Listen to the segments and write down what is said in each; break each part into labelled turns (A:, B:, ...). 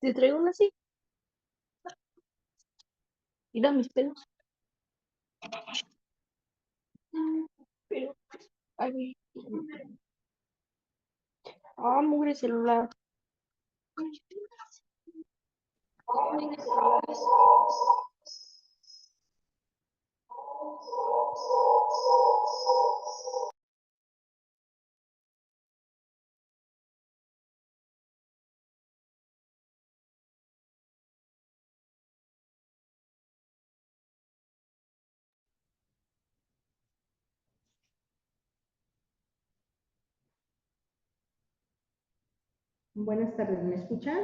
A: Te traigo una así. Mira mis pelos. Pero, a ver. Ah, mugre celular.
B: Buenas tardes, ¿me escuchan?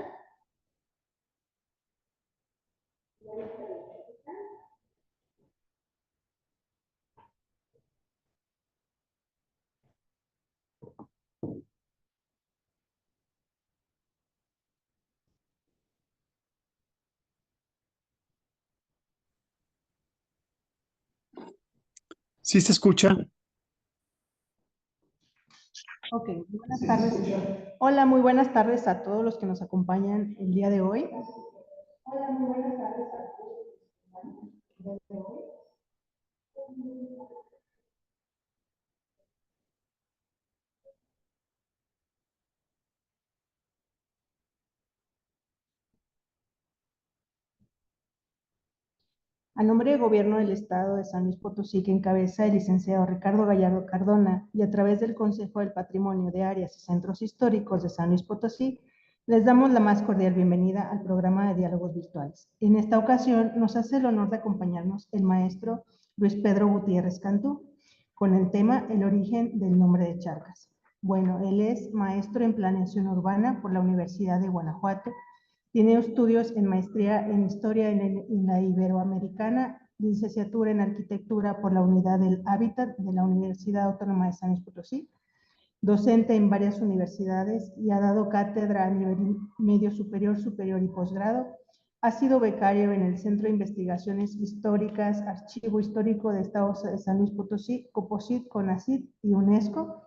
C: ¿Sí se escucha?
B: Ok, buenas tardes. Hola, muy buenas tardes a todos los que nos acompañan el día de hoy. Hola, muy buenas tardes a todos los que nos acompañan el día de hoy. A nombre del Gobierno del Estado de San Luis Potosí, que encabeza el licenciado Ricardo Gallardo Cardona, y a través del Consejo del Patrimonio de Áreas y Centros Históricos de San Luis Potosí, les damos la más cordial bienvenida al programa de diálogos virtuales. En esta ocasión nos hace el honor de acompañarnos el maestro Luis Pedro Gutiérrez Cantú, con el tema El origen del nombre de Charcas. Bueno, él es maestro en planeación urbana por la Universidad de Guanajuato. Tiene estudios en maestría en Historia en la Iberoamericana, licenciatura en Arquitectura por la Unidad del Hábitat de la Universidad Autónoma de San Luis Potosí, docente en varias universidades y ha dado cátedra a nivel medio superior, superior y posgrado. Ha sido becario en el Centro de Investigaciones Históricas, Archivo Histórico de Estados de San Luis Potosí, COPOSIT, CONACYT y UNESCO.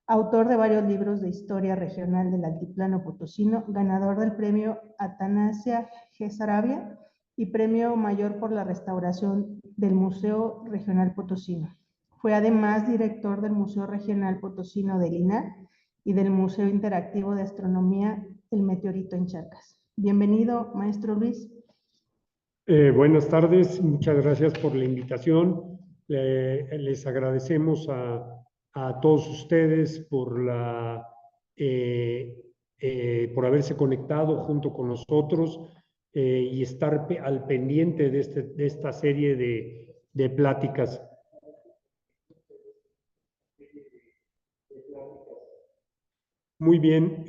B: Autor de varios libros de historia regional del altiplano potosino, ganador del premio Atanasia G. Sarabia y premio mayor por la restauración del Museo Regional Potosino. Fue además director del Museo Regional Potosino de Linares y del Museo Interactivo de Astronomía El Meteorito en Charcas. Bienvenido, maestro Luis.
C: Buenas tardes, muchas gracias por la invitación. Les agradecemos a todos ustedes por haberse conectado junto con nosotros y estar al pendiente de esta serie de pláticas. Muy bien.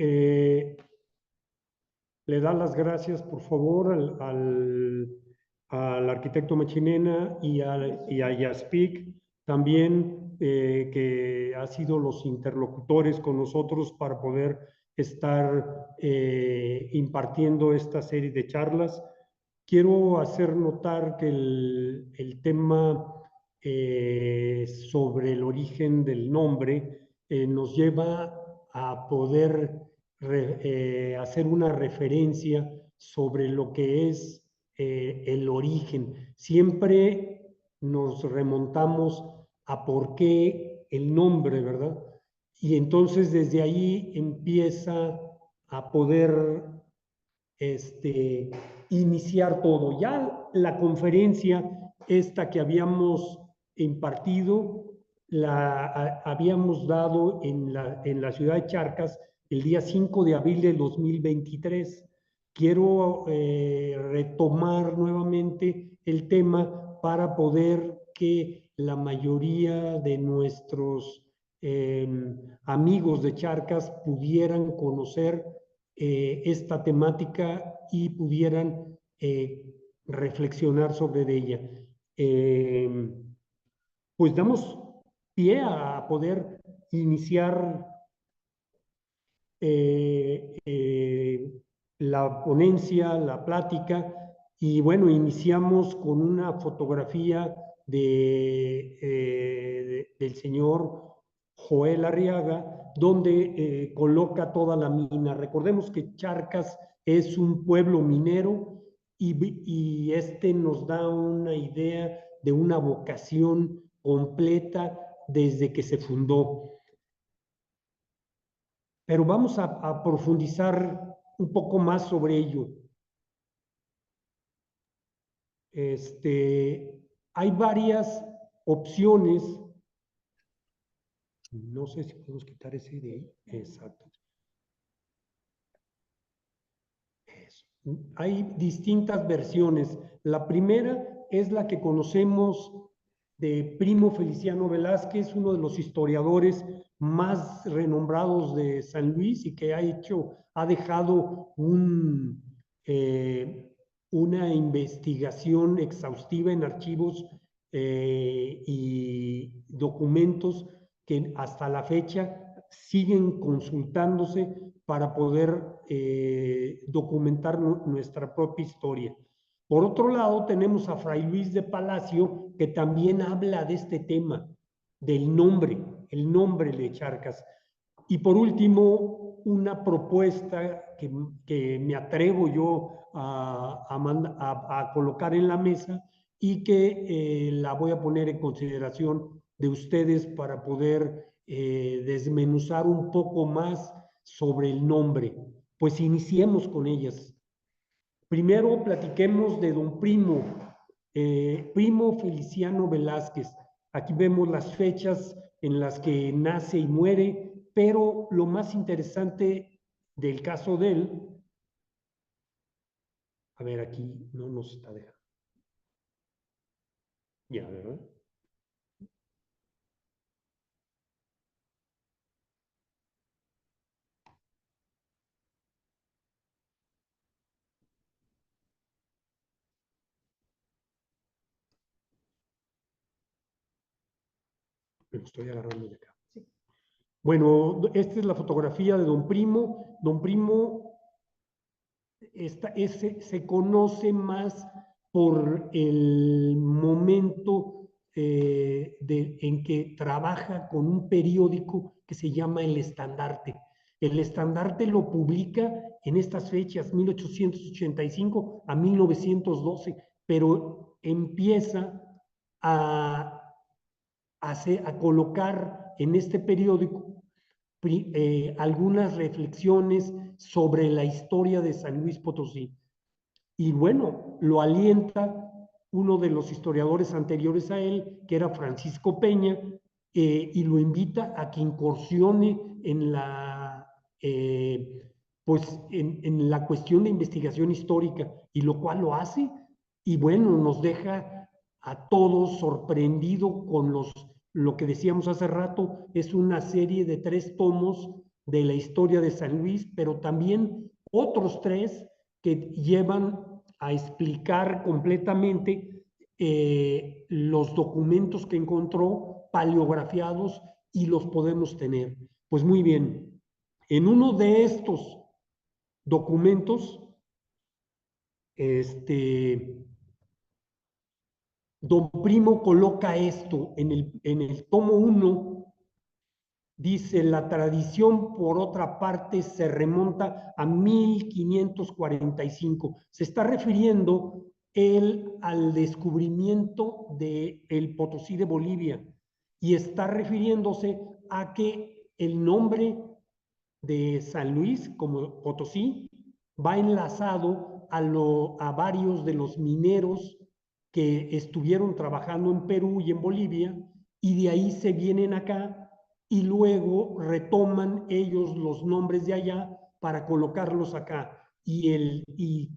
C: Le da las gracias, por favor, al arquitecto Machinena y a Yaspic también, que ha sido los interlocutores con nosotros para poder estar impartiendo esta serie de charlas. Quiero hacer notar que el tema sobre el origen del nombre nos lleva a poder hacer una referencia sobre lo que es el origen. Siempre nos remontamos a por qué el nombre, ¿verdad? Y entonces desde ahí empieza a poder iniciar todo. Ya la conferencia esta que habíamos impartido, la habíamos dado en la ciudad de Charcas el día 5 de abril del 2023. Quiero retomar nuevamente el tema para poder que la mayoría de nuestros amigos de Charcas pudieran conocer esta temática y pudieran reflexionar sobre ella. Pues damos pie a poder iniciar la ponencia, la plática, y bueno, iniciamos con una fotografía del señor Joel Arriaga, donde coloca toda la mina. Recordemos que Charcas es un pueblo minero y este nos da una idea de una vocación completa desde que se fundó. Pero vamos a profundizar un poco más sobre ello. Hay varias opciones. No sé si podemos quitar ese de ahí. Exacto. Eso. Hay distintas versiones. La primera es la que conocemos de Primo Feliciano Velázquez, uno de los historiadores más renombrados de San Luis y que ha dejado una investigación exhaustiva en archivos y documentos que hasta la fecha siguen consultándose para poder documentar nuestra propia historia. Por otro lado, tenemos a Fray Luis de Palacio, que también habla de este tema, del nombre, el nombre de Charcas. Y por último, una propuesta que me atrevo yo a colocar en la mesa y que la voy a poner en consideración de ustedes para poder desmenuzar un poco más sobre el nombre. Pues iniciemos con ellas. Primero platiquemos de don Primo, Primo Feliciano Velázquez. Aquí vemos las fechas en las que nace y muere, pero lo más interesante del caso de él, a ver, aquí no nos está dejando. Ya, ¿verdad? Lo estoy agarrando de acá. Sí. Bueno, esta es la fotografía de don Primo. Don Primo se conoce más por el momento en que trabaja con un periódico que se llama El Estandarte. El Estandarte lo publica en estas fechas, 1885 a 1912, pero empieza a colocar en este periódico algunas reflexiones sobre la historia de San Luis Potosí. Y bueno, lo alienta uno de los historiadores anteriores a él, que era Francisco Peña, y lo invita a que incursione en en la cuestión de investigación histórica, y lo cual lo hace, y bueno, nos deja a todos sorprendido con lo que decíamos hace rato, es una serie de 3 tomos de la historia de San Luis, pero también otros 3 que llevan a explicar completamente los documentos que encontró paleografiados y los podemos tener. Pues muy bien, en uno de estos documentos, don Primo coloca esto en el tomo 1, dice: la tradición, por otra parte, se remonta a 1545. Se está refiriendo él al descubrimiento del Potosí de Bolivia y está refiriéndose a que el nombre de San Luis como Potosí va enlazado a varios de los mineros que estuvieron trabajando en Perú y en Bolivia, y de ahí se vienen acá y luego retoman ellos los nombres de allá para colocarlos acá, y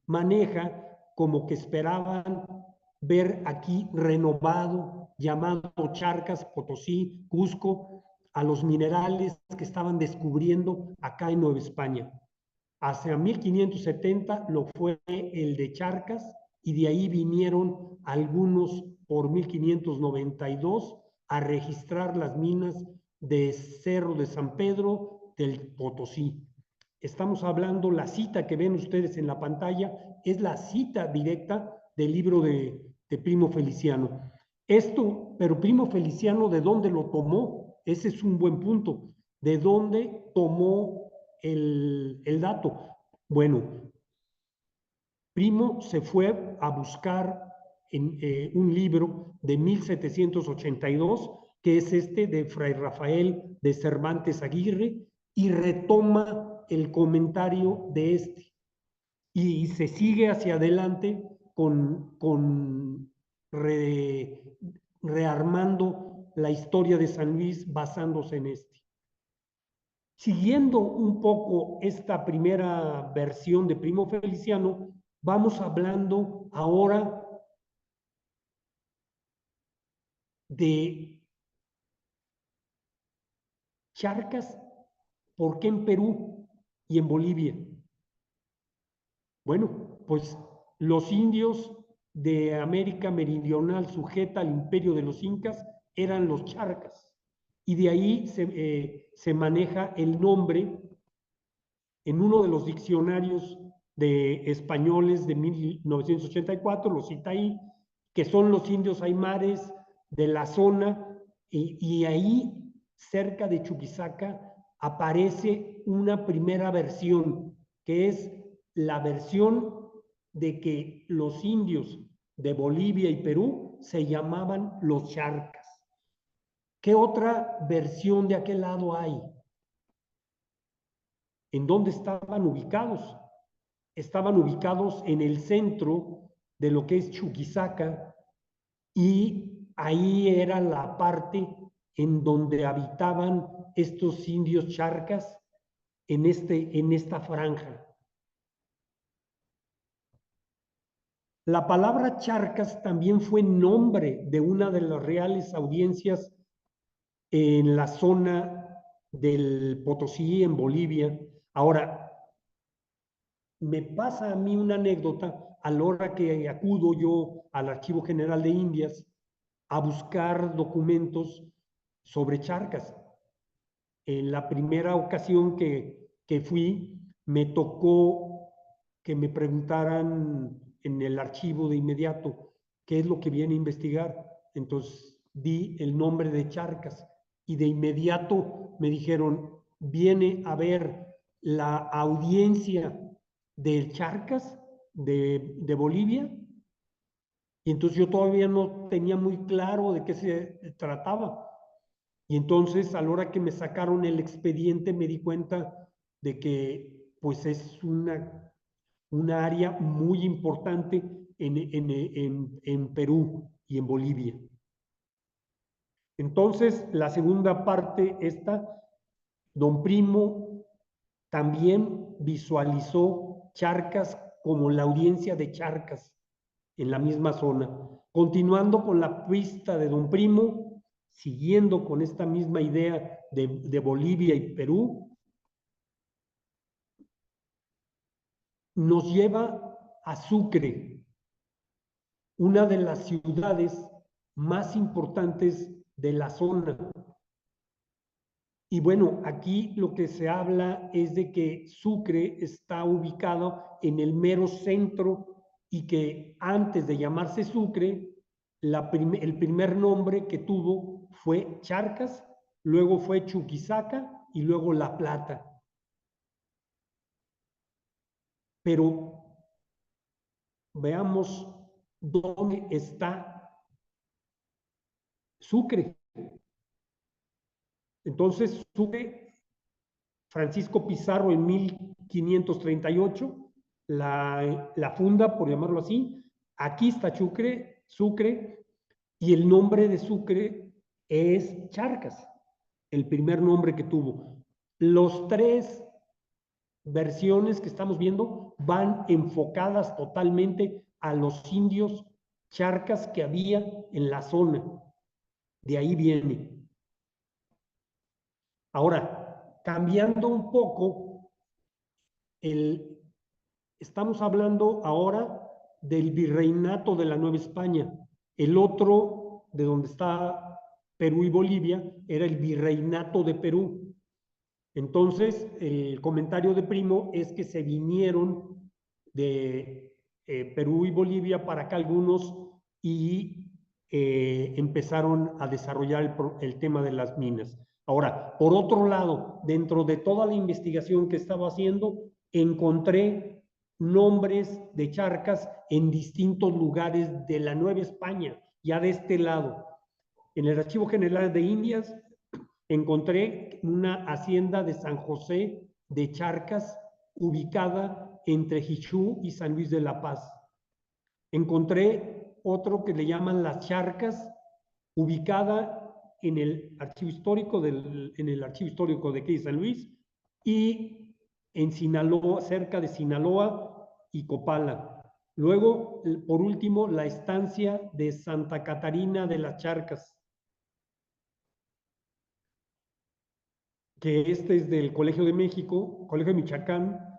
C: maneja como que esperaban ver aquí renovado, llamado Charcas, Potosí, Cusco, a los minerales que estaban descubriendo acá en Nueva España. Hacia 1570 lo fue el de Charcas, y de ahí vinieron algunos por 1592 a registrar las minas de Cerro de San Pedro del Potosí. Estamos hablando, la cita que ven ustedes en la pantalla es la cita directa del libro de Primo Feliciano. Pero Primo Feliciano, ¿de dónde lo tomó? Ese es un buen punto. ¿De dónde tomó el dato? Bueno, Primo se fue a buscar en, un libro de 1782, que es este de Fray Rafael de Cervantes Aguirre, y retoma el comentario de este. Y se sigue hacia adelante con rearmando la historia de San Luis basándose en este. Siguiendo un poco esta primera versión de Primo Feliciano, vamos hablando ahora de charcas. ¿Por qué en Perú y en Bolivia? Bueno, pues los indios de América Meridional sujeta al imperio de los incas eran los charcas. Y de ahí se maneja el nombre en uno de los diccionarios de españoles de 1984, lo cita ahí, que son los indios aymares de la zona, y ahí, cerca de Chuquisaca, aparece una primera versión, que es la versión de que los indios de Bolivia y Perú se llamaban los charcas. ¿Qué otra versión de aquel lado hay? ¿En dónde estaban ubicados? Estaban ubicados en el centro de lo que es Chuquisaca, y ahí era la parte en donde habitaban estos indios charcas en esta franja. La palabra charcas también fue nombre de una de las reales audiencias en la zona del Potosí, en Bolivia. Ahora, me pasa a mí una anécdota a la hora que acudo yo al Archivo General de Indias a buscar documentos sobre charcas. En la primera ocasión que fui, me tocó que me preguntaran en el archivo de inmediato qué es lo que viene a investigar. Entonces di el nombre de charcas y de inmediato me dijeron, viene a ver la audiencia de charcas de Bolivia. Y entonces yo todavía no tenía muy claro de qué se trataba. Y entonces a la hora que me sacaron el expediente me di cuenta de que pues es una área muy importante en Perú y en Bolivia. Entonces, la segunda parte, don Primo también visualizó charcas como la audiencia de charcas en la misma zona. Continuando con la pista de don Primo, siguiendo con esta misma idea de Bolivia y Perú, nos lleva a Sucre, una de las ciudades más importantes de la zona. Y bueno, aquí lo que se habla es de que Sucre está ubicado en el mero centro, y que antes de llamarse Sucre, el primer nombre que tuvo fue Charcas, luego fue Chuquisaca y luego La Plata. Pero veamos dónde está Sucre. Entonces, Sucre, Francisco Pizarro en 1538 la funda, por llamarlo así. Aquí está Sucre, y el nombre de Sucre es Charcas, el primer nombre que tuvo. Los tres versiones que estamos viendo van enfocadas totalmente a los indios charcas que había en la zona. De ahí viene. Ahora, cambiando un poco, estamos hablando ahora del virreinato de la Nueva España. El otro, de donde está Perú y Bolivia, era el virreinato de Perú. Entonces, el comentario de Primo es que se vinieron de Perú y Bolivia para acá algunos, y empezaron a desarrollar el tema de las minas. Ahora, por otro lado, dentro de toda la investigación que estaba haciendo, encontré nombres de charcas en distintos lugares de la Nueva España, ya de este lado. En el Archivo General de Indias encontré una hacienda de San José de Charcas ubicada entre Jichú y San Luis de la Paz. Encontré otro que le llaman Las Charcas, ubicada en el archivo histórico de aquí de San Luis y en Sinaloa, cerca de Sinaloa y Copala. Luego, por último, la estancia de Santa Catarina de las Charcas, que este es del Colegio de México, Colegio de Michoacán,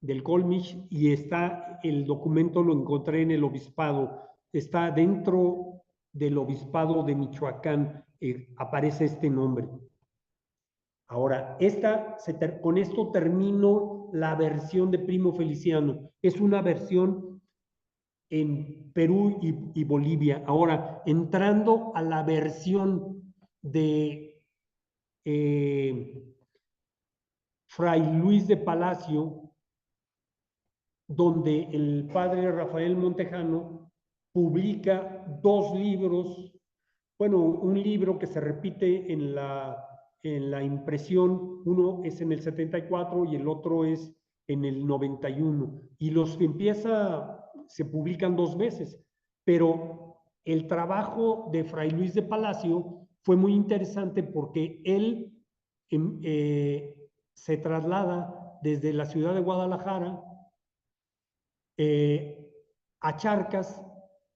C: del Colmich, y está, el documento lo encontré en el obispado, está dentro del obispado de Michoacán, aparece este nombre. Ahora, con esto termino la versión de Primo Feliciano. Es una versión en Perú y Bolivia. Ahora, entrando a la versión de Fray Luis de Palacio, donde el padre Rafael Montejano publica dos libros, bueno, un libro que se repite en la impresión, uno es en el 74 y el otro es en el 91, y los se publican dos veces, pero el trabajo de Fray Luis de Palacio fue muy interesante porque él se traslada desde la ciudad de Guadalajara a Charcas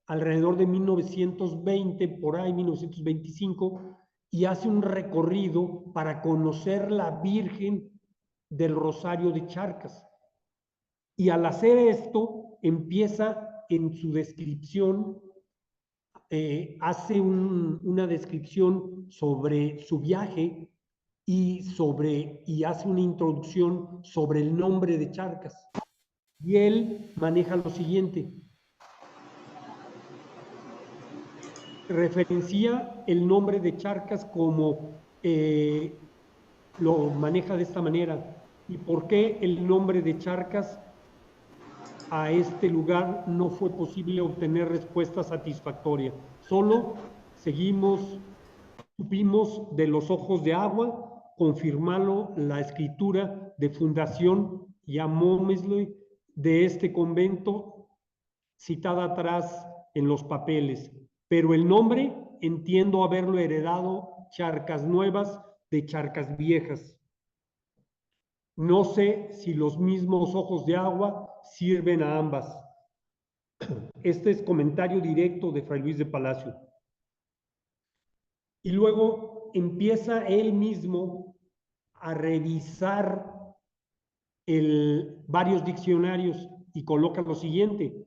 C: alrededor de 1920, por ahí 1925, y hace un recorrido para conocer la Virgen del Rosario de Charcas. Y al hacer esto, empieza en su descripción, hace una descripción sobre su viaje y hace una introducción sobre el nombre de Charcas. Y él maneja lo siguiente. Referencia el nombre de Charcas como lo maneja de esta manera. ¿Y por qué el nombre de Charcas a este lugar no fue posible obtener respuesta satisfactoria? Solo supimos de los ojos de agua, confirmarlo la escritura de Fundación Yamómesle de este convento citada atrás en los papeles, pero el nombre entiendo haberlo heredado Charcas Nuevas de Charcas Viejas. No sé si los mismos ojos de agua sirven a ambas. Este es comentario directo de Fray Luis de Palacio. Y luego empieza él mismo a revisar varios diccionarios y coloca lo siguiente.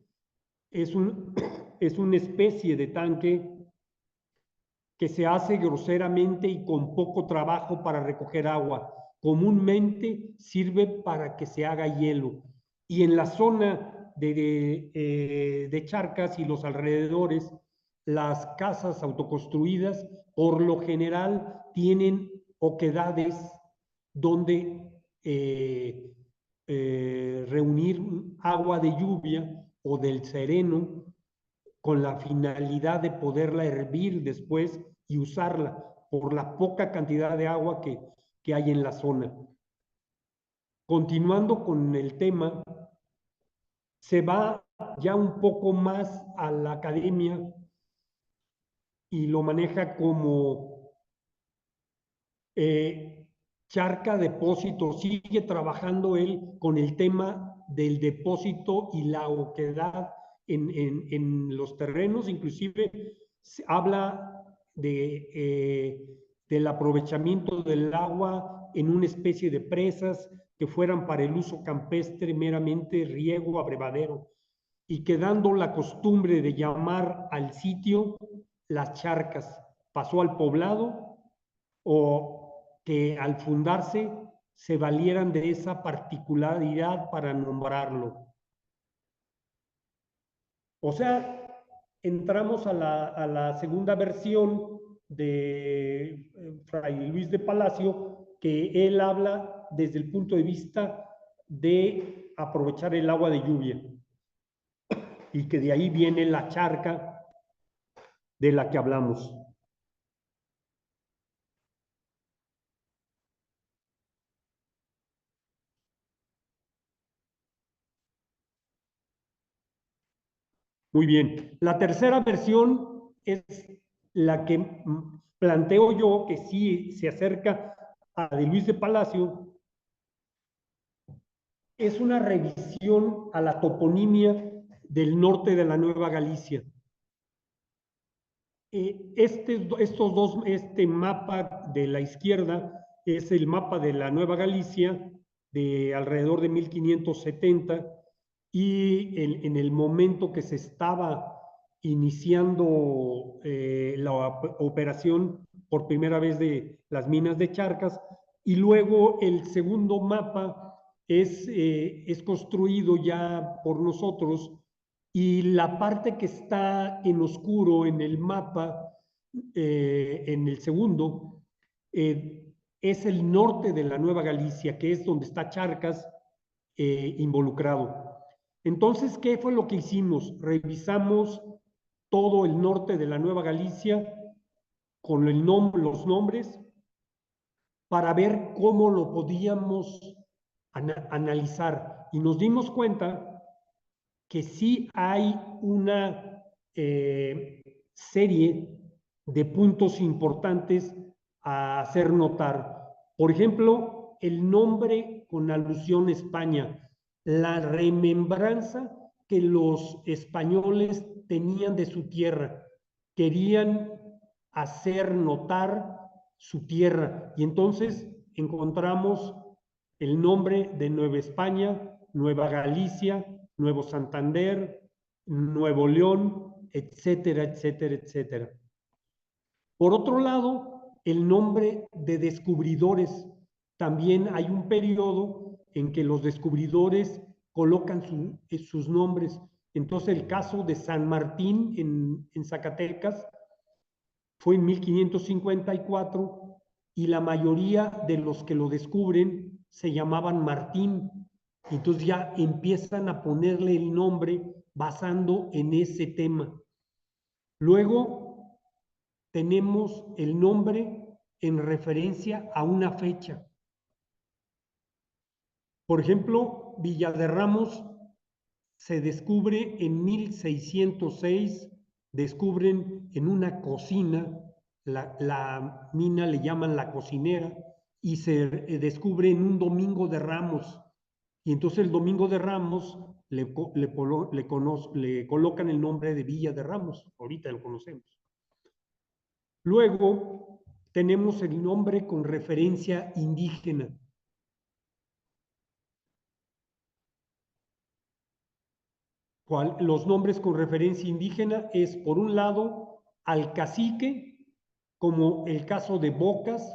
C: Es una especie de tanque que se hace groseramente y con poco trabajo para recoger agua. Comúnmente sirve para que se haga hielo. Y en la zona de Charcas y los alrededores, las casas autoconstruidas por lo general tienen oquedades donde reunir agua de lluvia o del sereno con la finalidad de poderla hervir después y usarla por la poca cantidad de agua que hay en la zona. Continuando con el tema, se va ya un poco más a la academia y lo maneja como Charca Depósito. Sigue trabajando él con el tema del depósito y la oquedad en los terrenos. Inclusive habla del aprovechamiento del agua en una especie de presas que fueran para el uso campestre, meramente riego, abrevadero, y quedando la costumbre de llamar al sitio las charcas. Pasó al poblado, o que al fundarse se valieran de esa particularidad para nombrarlo. O sea, entramos a la segunda versión de Fray Luis de Palacio, que él habla desde el punto de vista de aprovechar el agua de lluvia y que de ahí viene la charca de la que hablamos. Muy bien. La tercera versión es la que planteo yo, que sí se acerca a de Luis de Palacio. Es una revisión a la toponimia del norte de la Nueva Galicia. Este mapa de la izquierda es el mapa de la Nueva Galicia de alrededor de 1570 y en el momento que se estaba iniciando la operación por primera vez de las minas de Charcas, y luego el segundo mapa es construido ya por nosotros, y la parte que está en oscuro en el mapa, en el segundo, es el norte de la Nueva Galicia, que es donde está Charcas involucrado. Entonces, ¿qué fue lo que hicimos? Revisamos todo el norte de la Nueva Galicia con los nombres para ver cómo lo podíamos analizar. Y nos dimos cuenta que sí hay una serie de puntos importantes a hacer notar. Por ejemplo, el nombre con alusión a España, la remembranza que los españoles tenían de su tierra, querían hacer notar su tierra, y entonces encontramos el nombre de Nueva España, Nueva Galicia, Nuevo Santander, Nuevo León, etcétera, etcétera, etcétera. Por otro lado, el nombre de descubridores. También hay un periodo en que los descubridores colocan sus nombres. Entonces, el caso de San Martín en Zacatecas fue en 1554 y la mayoría de los que lo descubren se llamaban Martín. Entonces ya empiezan a ponerle el nombre basando en ese tema. Luego tenemos el nombre en referencia a una fecha. Por ejemplo, Villaderramos se descubre en 1606, descubren en una cocina, la mina le llaman la cocinera, y se descubre en un domingo de Ramos. Y entonces el domingo de Ramos le colocan el nombre de Villa de Ramos, ahorita lo conocemos. Luego tenemos el nombre con referencia indígena. Los nombres con referencia indígena es, por un lado, al cacique, como el caso de Bocas,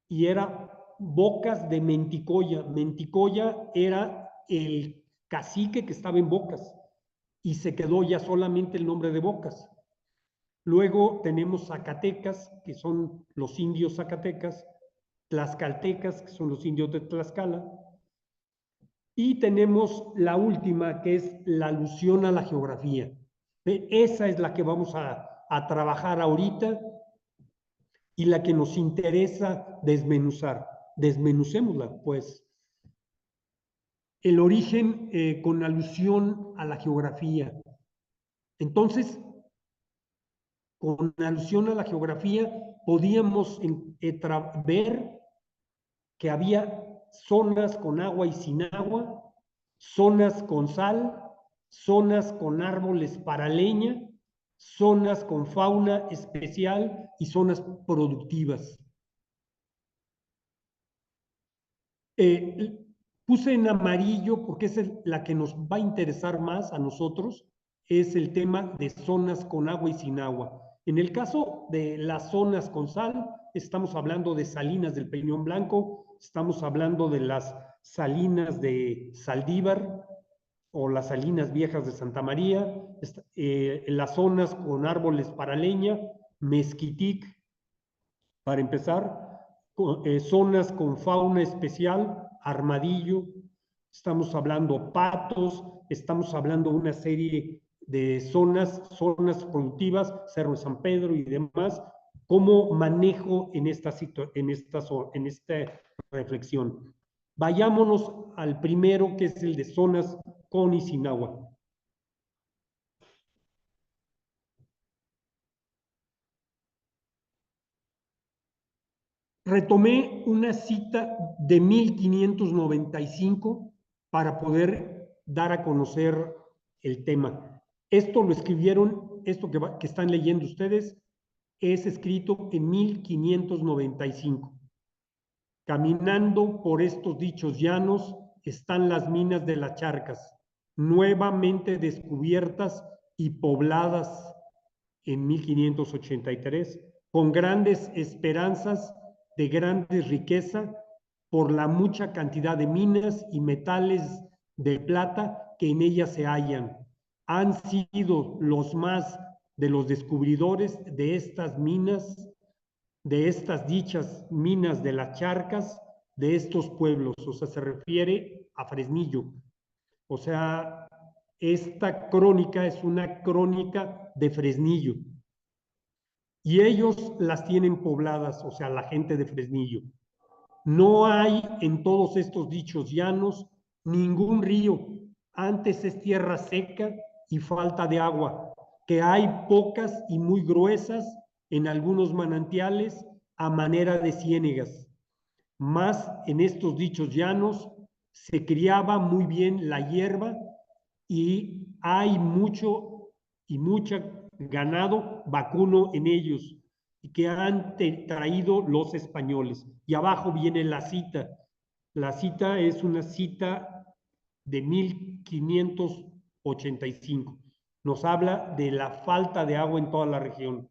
C: y era Bocas de Menticoya. Menticoya era el cacique que estaba en Bocas, y se quedó ya solamente el nombre de Bocas. Luego tenemos Zacatecas, que son los indios zacatecas, Tlaxcaltecas, que son los indios de Tlaxcala, y tenemos la última, que es la alusión a la geografía. Esa es la que vamos a trabajar ahorita y la que nos interesa desmenuzar. Desmenucémosla, pues. El origen con alusión a la geografía. Entonces, con alusión a la geografía, podíamos ver que había zonas con agua y sin agua, zonas con sal, zonas con árboles para leña, zonas con fauna especial y zonas productivas. Puse en amarillo porque es la que nos va a interesar más a nosotros, es el tema de zonas con agua y sin agua. En el caso de las zonas con sal, estamos hablando de Salinas del Peñón Blanco, estamos hablando de las Salinas de Saldívar o las Salinas Viejas de Santa María, las zonas con árboles para leña, Mezquitic, para empezar, zonas con fauna especial, Armadillo, estamos hablando Patos, estamos hablando una serie de zonas productivas, Cerro de San Pedro y demás. ¿Cómo manejo en esta reflexión? Vayámonos al primero, que es el de zonas con y sin agua. Retomé una cita de 1595 para poder dar a conocer el tema. Esto lo escribieron, esto que están leyendo ustedes, es escrito en 1595. Caminando por estos dichos llanos están las minas de las Charcas, nuevamente descubiertas y pobladas en 1583, con grandes esperanzas de grandes riqueza por la mucha cantidad de minas y metales de plata que en ellas se hallan. Han sido los más de los descubridores de estas minas, de estas dichas minas de las Charcas, de estos pueblos. O sea, se refiere a Fresnillo. O sea, esta crónica es una crónica de Fresnillo. Y ellos las tienen pobladas, o sea, la gente de Fresnillo. No hay en todos estos dichos llanos ningún río. Antes es tierra seca y falta de agua, que hay pocas y muy gruesas en algunos manantiales a manera de ciénegas. Más en estos dichos llanos se criaba muy bien la hierba y hay mucho y mucha ganado vacuno en ellos y que han traído los españoles. Y abajo viene la cita. La cita es una cita de 1585. Nos habla de la falta de agua en toda la región.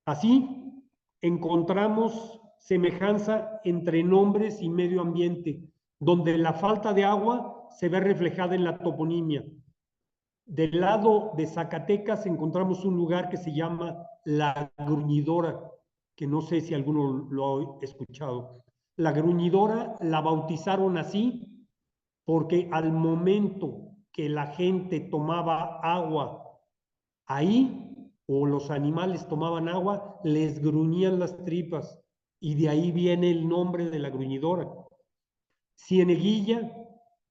C: Así, encontramos semejanza entre nombres y medio ambiente, donde la falta de agua se ve reflejada en la toponimia. Del lado de Zacatecas encontramos un lugar que se llama La Gruñidora, que no sé si alguno lo ha escuchado. La Gruñidora la bautizaron así porque al momento que la gente tomaba agua ahí, o los animales tomaban agua, les gruñían las tripas, y de ahí viene el nombre de La Gruñidora. Cieneguilla,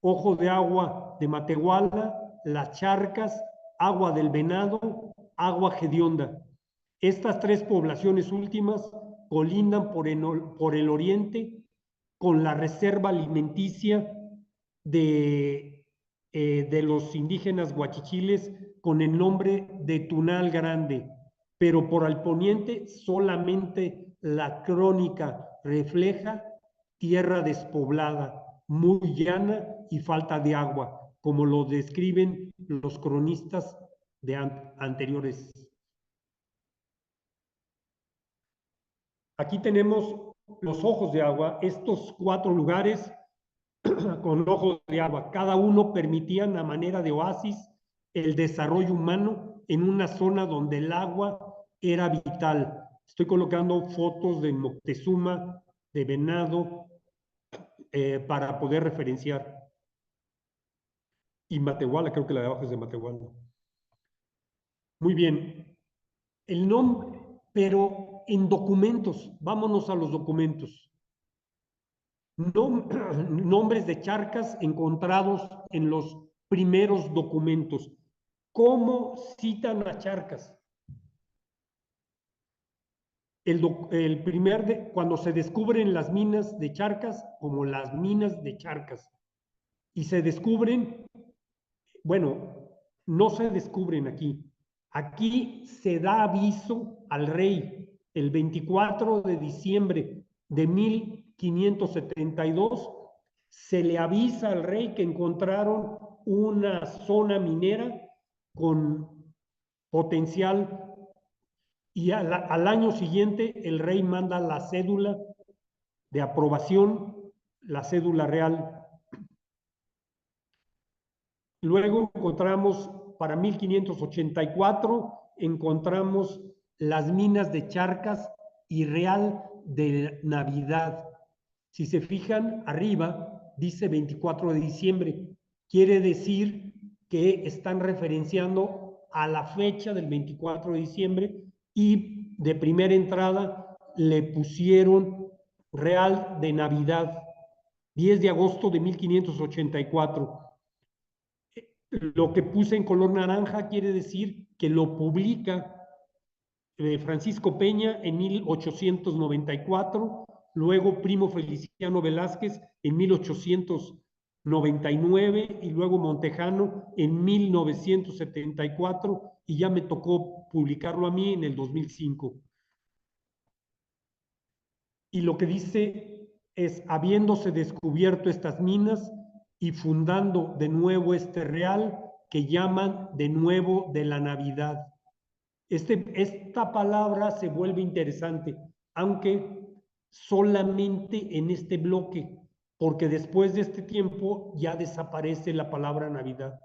C: Ojo de Agua de Matehuala, Las Charcas, Agua del Venado, Agua Hedionda. Estas tres poblaciones últimas colindan por el oriente con la reserva alimenticia de los indígenas guachichiles con el nombre de Tunal Grande, pero por al poniente solamente la crónica refleja tierra despoblada, muy llana y falta de agua, como lo describen los cronistas de anteriores. Aquí tenemos los ojos de agua, estos 4 lugares con ojos de agua. Cada uno permitían a manera de oasis el desarrollo humano en una zona donde el agua era vital. Estoy colocando fotos de Moctezuma, de Venado, para poder referenciar. Y Matehuala, creo que la de abajo es de Matehuala. Muy bien. El nombre, pero en documentos, vámonos a los documentos. Nombres de charcas encontrados en los primeros documentos. ¿Cómo citan a Charcas? Cuando se descubren las minas de Charcas, como las minas de Charcas, y se descubren, bueno, no se descubren aquí. Aquí se da aviso al rey el 24 de diciembre de 1572. Se le avisa al rey que encontraron una zona minera con potencial y al año siguiente el rey manda la cédula de aprobación, la cédula real. Luego encontramos, para 1584, encontramos las minas de Charcas y Real de Navidad. Si se fijan arriba, dice 24 de diciembre. Quiere decir que están referenciando a la fecha del 24 de diciembre y de primera entrada le pusieron Real de Navidad, 10 de agosto de 1584. Lo que puse en color naranja quiere decir que lo publica Francisco Peña en 1894, luego Primo Feliciano Velázquez en 1899 y luego Montejano en 1974 y ya me tocó publicarlo a mí en el 2005. Y lo que dice es, habiéndose descubierto estas minas y fundando de nuevo este real que llaman de nuevo de la Navidad. Esta palabra se vuelve interesante, aunque solamente en este bloque, porque después de este tiempo ya desaparece la palabra Navidad.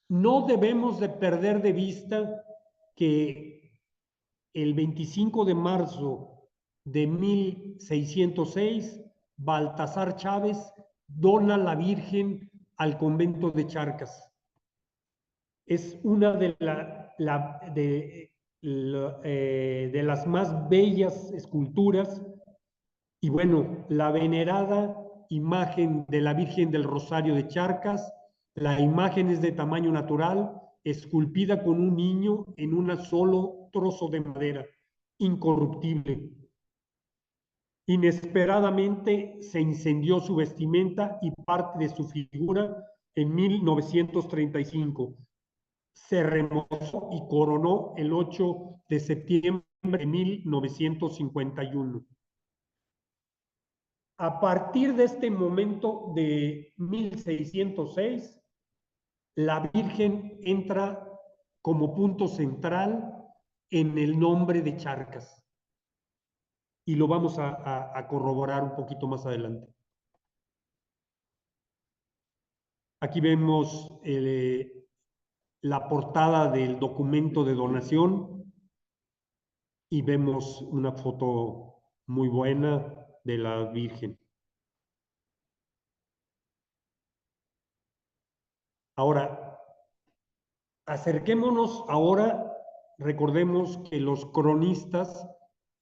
C: No debemos de perder de vista que el 25 de marzo de 1606, Baltasar Chávez dona la Virgen al convento de Charcas. Es una de las más bellas esculturas y bueno, la venerada imagen de la Virgen del Rosario de Charcas, la imagen es de tamaño natural, esculpida con un niño en un solo trozo de madera, incorruptible. Inesperadamente se incendió su vestimenta y parte de su figura en 1935. Se remozó y coronó el 8 de septiembre de 1951. A partir de este momento de 1606, la Virgen entra como punto central en el nombre de Charcas. Y lo vamos a corroborar un poquito más adelante. Aquí vemos la portada del documento de donación y vemos una foto muy buena de la Virgen. Ahora, acerquémonos ahora, recordemos que los cronistas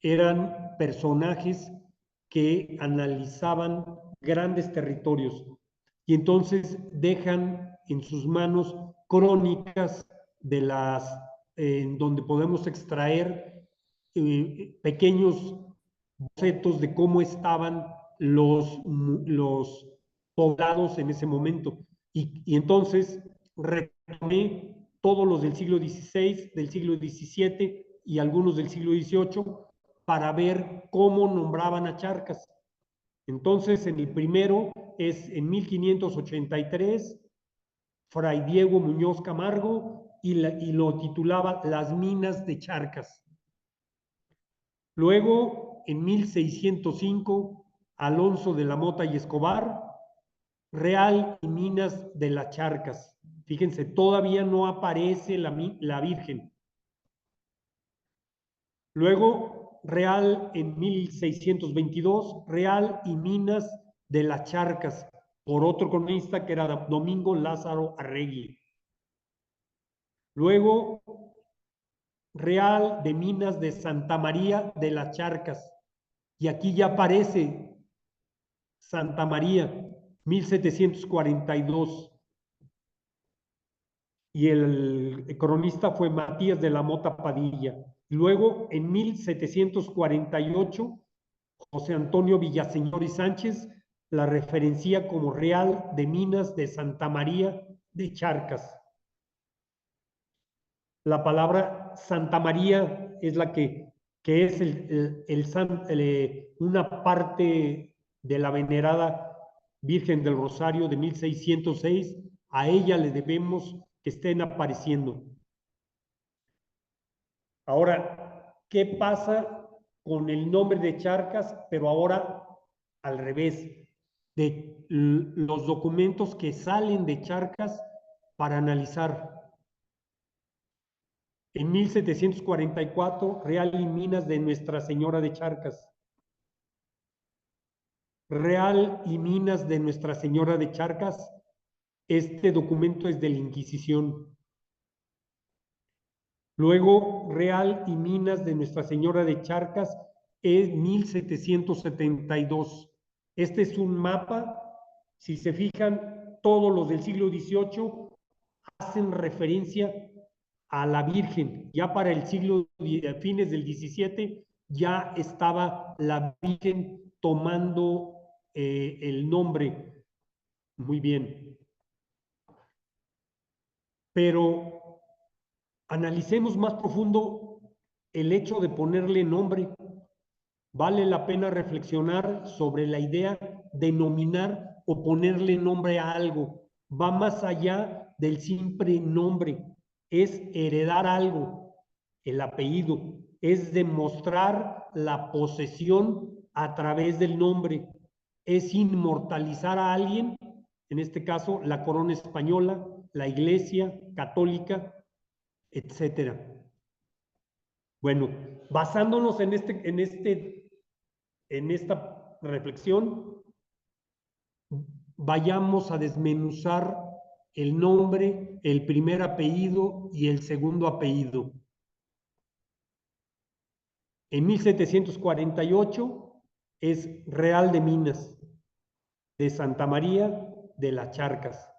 C: eran personajes que analizaban grandes territorios y entonces dejan en sus manos crónicas de en donde podemos extraer pequeños bocetos de cómo estaban los poblados en ese momento. Y entonces retomé todos los del siglo XVI, del siglo XVII y algunos del siglo XVIII para ver cómo nombraban a Charcas. Entonces, en el primero es en 1583, Fray Diego Muñoz Camargo y lo titulaba Las minas de Charcas. Luego, en 1605, Alonso de la Mota y Escobar, Real y Minas de las Charcas. Fíjense, todavía no aparece la Virgen. Luego, Real en 1622, Real y Minas de las Charcas, por otro cronista que era Domingo Lázaro Arregui. Luego, Real de Minas de Santa María de las Charcas. Y aquí ya aparece Santa María, 1742. Y el cronista fue Matías de la Mota Padilla. Luego, en 1748, José Antonio Villaseñor y Sánchez la referencia como Real de Minas de Santa María de Charcas. La palabra Santa María es la que es una parte de la venerada Virgen del Rosario de 1606. A ella le debemos que estén apareciendo. Ahora, ¿qué pasa con el nombre de Charcas, pero ahora al revés? De los documentos que salen de Charcas para analizar. En 1744, Real y Minas de Nuestra Señora de Charcas. Real y Minas de Nuestra Señora de Charcas. Este documento es de la Inquisición. Luego, Real y Minas de Nuestra Señora de Charcas es 1772. Este es un mapa. Si se fijan, todos los del siglo XVIII hacen referencia a la Virgen. Ya para el siglo, fines del XVII, ya estaba la Virgen tomando el nombre. Muy bien. Pero analicemos más profundo el hecho de ponerle nombre. Vale la pena reflexionar sobre la idea de nominar o ponerle nombre a algo. Va más allá del simple nombre. Es heredar algo, el apellido. Es demostrar la posesión a través del nombre. Es inmortalizar a alguien, en este caso la corona española, la Iglesia católica, etcétera. Bueno, basándonos en esta reflexión, vayamos a desmenuzar el nombre, el primer apellido y el segundo apellido. En 1748 es Real de Minas, de Santa María de las Charcas.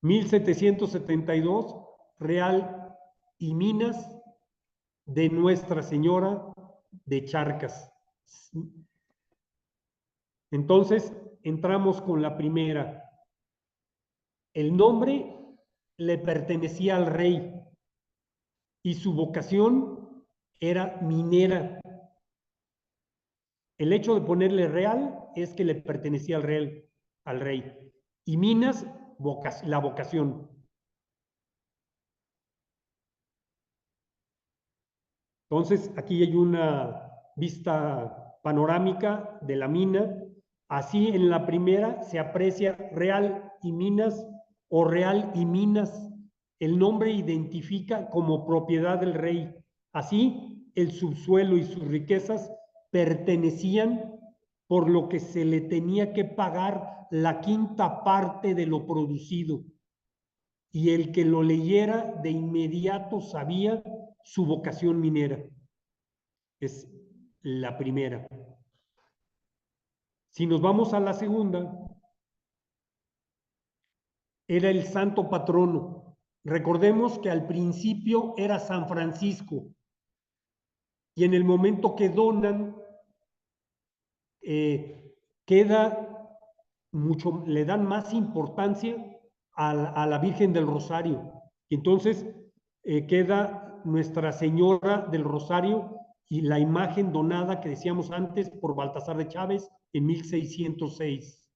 C: 1772, Real y Minas de Nuestra Señora de Charcas. Entonces, entramos con la primera. El nombre le pertenecía al rey y su vocación era minera. El hecho de ponerle real es que le pertenecía al rey. Y Minas, la vocación. Entonces, aquí hay una vista panorámica de la mina. Así, en la primera se aprecia Real y Minas o Real y Minas. El nombre identifica como propiedad del rey. Así, el subsuelo y sus riquezas pertenecían, por lo que se le tenía que pagar la quinta parte de lo producido. Y el que lo leyera de inmediato sabía su vocación minera. Es la primera. Si nos vamos a la segunda, era el santo patrono. Recordemos que al principio era San Francisco y en el momento que donan, le dan más importancia a la Virgen del Rosario. Entonces queda Nuestra Señora del Rosario y la imagen donada que decíamos antes por Baltasar de Chávez en 1606.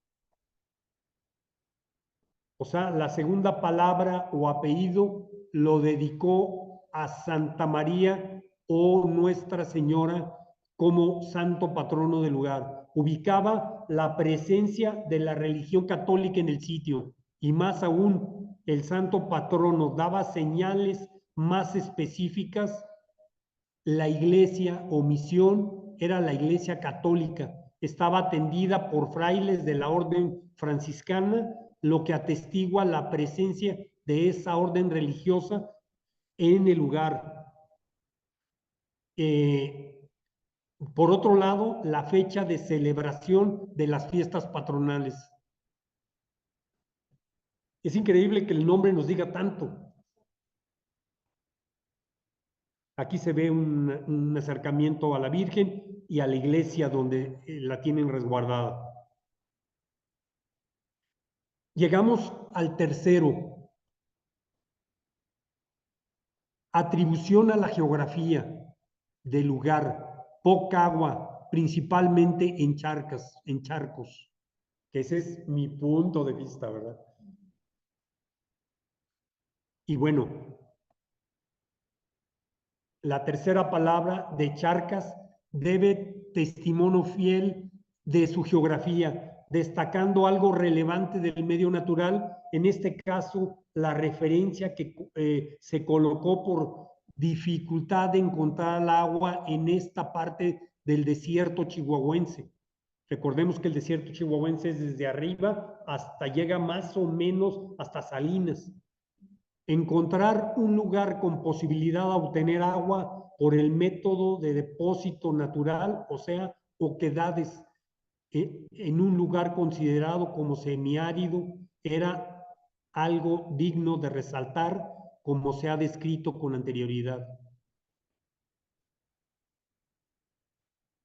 C: O sea, la segunda palabra o apellido lo dedicó a Santa María o Nuestra Señora como santo patrono del lugar. Ubicaba la presencia de la religión católica en el sitio y más aún, el santo patrono daba señales más específicas. La iglesia o misión era la iglesia católica. Estaba atendida por frailes de la orden franciscana, lo que atestigua la presencia de esa orden religiosa en el lugar. Por otro lado, la fecha de celebración de las fiestas patronales. Es increíble que el nombre nos diga tanto. Aquí se ve un acercamiento a la Virgen y a la iglesia donde la tienen resguardada. Llegamos al tercero. Atribución a la geografía del lugar. Poca agua, principalmente en charcos. Que ese es mi punto de vista, ¿verdad? Y bueno, la tercera palabra de Charcas debe testimonio fiel de su geografía, destacando algo relevante del medio natural, en este caso la referencia que se colocó por dificultad de encontrar el agua en esta parte del desierto chihuahuense. Recordemos que el desierto chihuahuense es desde arriba hasta llega más o menos hasta Salinas. Encontrar un lugar con posibilidad de obtener agua por el método de depósito natural, o sea, oquedades, en un lugar considerado como semiárido, era algo digno de resaltar, como se ha descrito con anterioridad.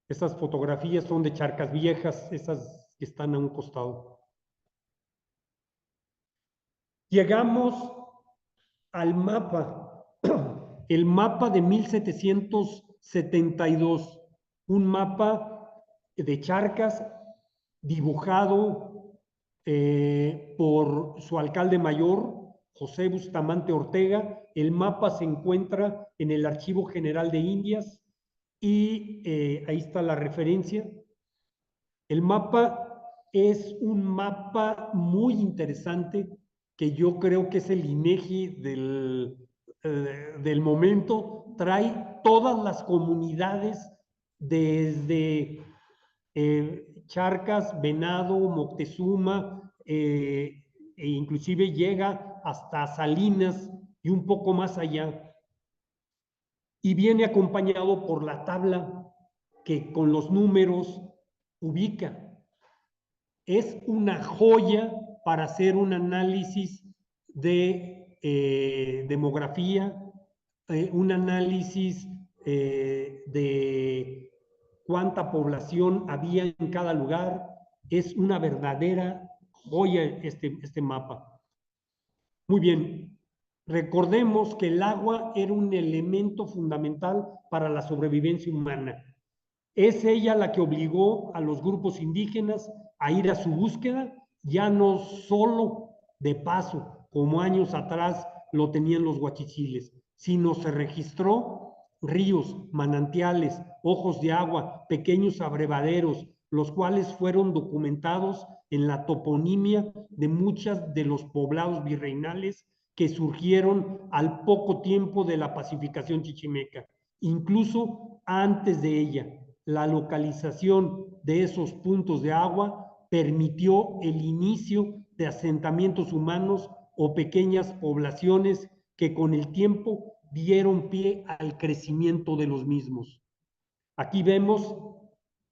C: Estas fotografías son de charcas viejas, esas que están a un costado. Llegamos al mapa, el mapa de 1772, un mapa de charcas dibujado por su alcalde mayor, José Bustamante Ortega. El mapa se encuentra en el Archivo General de Indias y ahí está la referencia. El mapa es un mapa muy interesante que yo creo que es el INEGI del momento. Trae todas las comunidades desde Charcas, Venado, Moctezuma, e inclusive llega hasta Salinas y un poco más allá. Y viene acompañado por la tabla que con los números ubica. Es una joya para hacer un análisis de demografía, un análisis de cuánta población había en cada lugar. Es una verdadera joya este mapa. Muy bien. Recordemos que el agua era un elemento fundamental para la sobrevivencia humana. Es ella la que obligó a los grupos indígenas a ir a su búsqueda, ya no solo de paso, como años atrás lo tenían los huachichiles, sino se registró ríos, manantiales, ojos de agua, pequeños abrevaderos, los cuales fueron documentados en la toponimia de muchos de los poblados virreinales que surgieron al poco tiempo de la pacificación chichimeca, incluso antes de ella. La localización de esos puntos de agua permitió el inicio de asentamientos humanos o pequeñas poblaciones que con el tiempo dieron pie al crecimiento de los mismos. Aquí vemos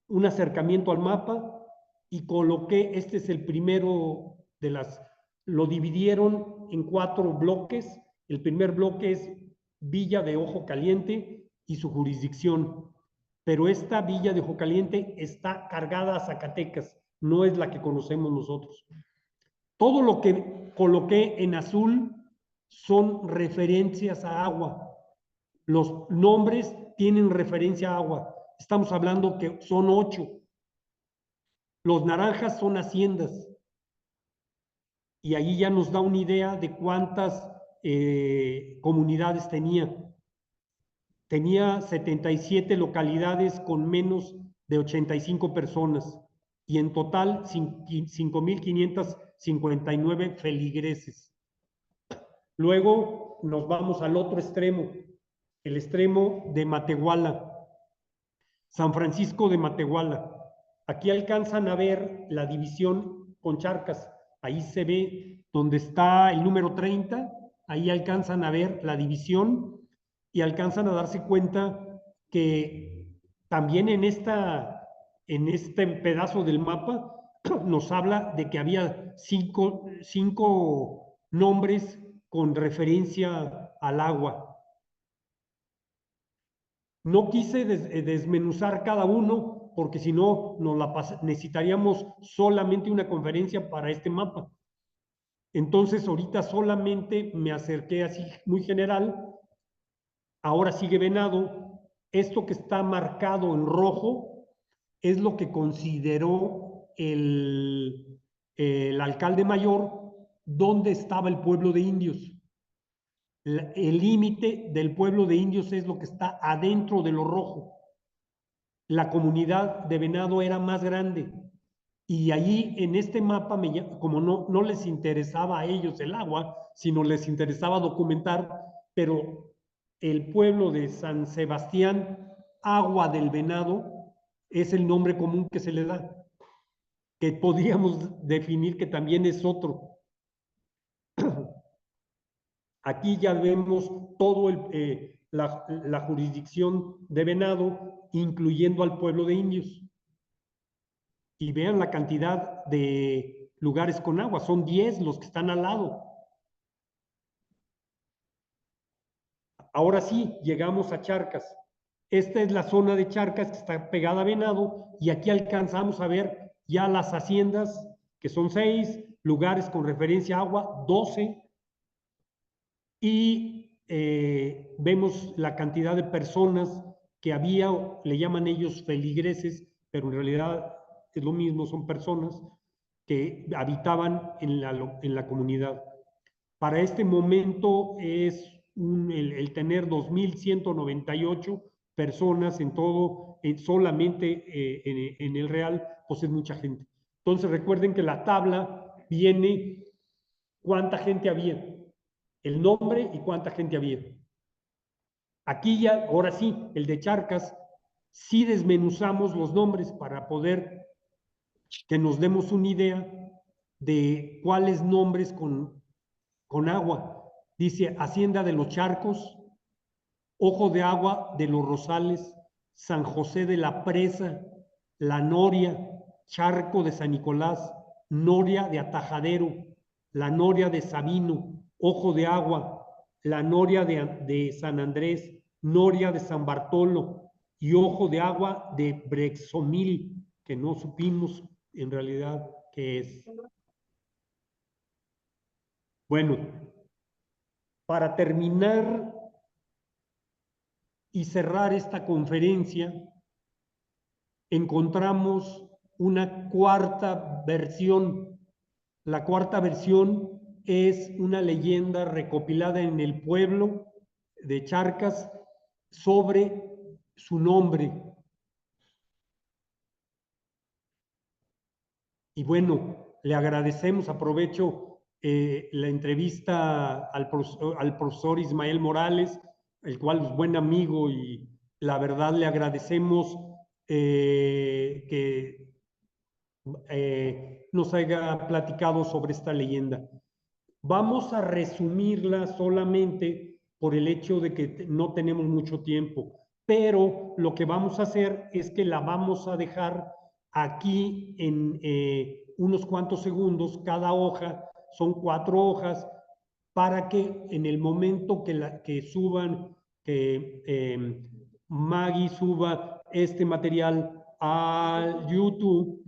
C: un acercamiento al mapa y coloqué, este es el primero de las, lo dividieron en 4 bloques. El primer bloque es Villa de Ojo Caliente y su jurisdicción. Pero esta Villa de Ojo Caliente está cargada a Zacatecas, no es la que conocemos nosotros. Todo lo que coloqué en azul son referencias a agua. Los nombres tienen referencia a agua. Estamos hablando que son 8. Los naranjas son haciendas. Y ahí ya nos da una idea de cuántas comunidades tenía. Tenía 77 localidades con menos de 85 personas y en total 5,559 feligreses. Luego nos vamos al otro extremo, el extremo de Matehuala, San Francisco de Matehuala. Aquí alcanzan a ver la división con charcas. Ahí se ve donde está el número 30, ahí alcanzan a ver la división y alcanzan a darse cuenta que también en este pedazo del mapa nos habla de que había cinco nombres con referencia al agua. No quise desmenuzar cada uno porque si no necesitaríamos solamente una conferencia para este mapa. Entonces ahorita solamente me acerqué así muy general. Ahora sigue Venado. Esto que está marcado en rojo es lo que consideró el alcalde mayor, dónde estaba el pueblo de indios. El límite del pueblo de indios es lo que está adentro de lo rojo. La comunidad de Venado era más grande. Y allí en este mapa, como no les interesaba a ellos el agua, sino les interesaba documentar, pero el pueblo de San Sebastián, Agua del Venado, es el nombre común que se le da, que podríamos definir que también es otro. Aquí ya vemos todo la jurisdicción de Venado, incluyendo al pueblo de indios. Y vean la cantidad de lugares con agua, son 10 los que están al lado. Ahora sí, llegamos a Charcas. Esta es la zona de Charcas que está pegada a Venado y aquí alcanzamos a ver ya las haciendas, que son 6, lugares con referencia a agua, 12, y vemos la cantidad de personas que había, le llaman ellos feligreses, pero en realidad es lo mismo, son personas que habitaban en la comunidad. Para este momento es el tener 2,198 personas en todo, solamente en el Real, pues es mucha gente. Entonces recuerden que la tabla viene cuánta gente había, el nombre y cuánta gente había. Aquí ya, ahora sí, el de Charcas, sí desmenuzamos los nombres para poder que nos demos una idea de cuáles nombres con agua. Dice Hacienda de los Charcos, Ojo de Agua de los Rosales, San José de la Presa, La Noria, Charco de San Nicolás, Noria de Atajadero, La Noria de Sabino, Ojo de Agua, La Noria de San Andrés, Noria de San Bartolo y Ojo de Agua de Brexomil, que no supimos en realidad qué es. Bueno, para terminar y cerrar esta conferencia, encontramos una cuarta versión. La cuarta versión es una leyenda recopilada en el pueblo de Charcas sobre su nombre. Y bueno, le agradecemos, aprovecho la entrevista al profesor Ismael Morales, el cual es buen amigo y la verdad le agradecemos que nos haya platicado sobre esta leyenda. Vamos a resumirla solamente por el hecho de que no tenemos mucho tiempo, pero lo que vamos a hacer es que la vamos a dejar aquí en unos cuantos segundos, cada hoja, son 4 hojas, para que en el momento que suban, que Maggie suba este material al YouTube,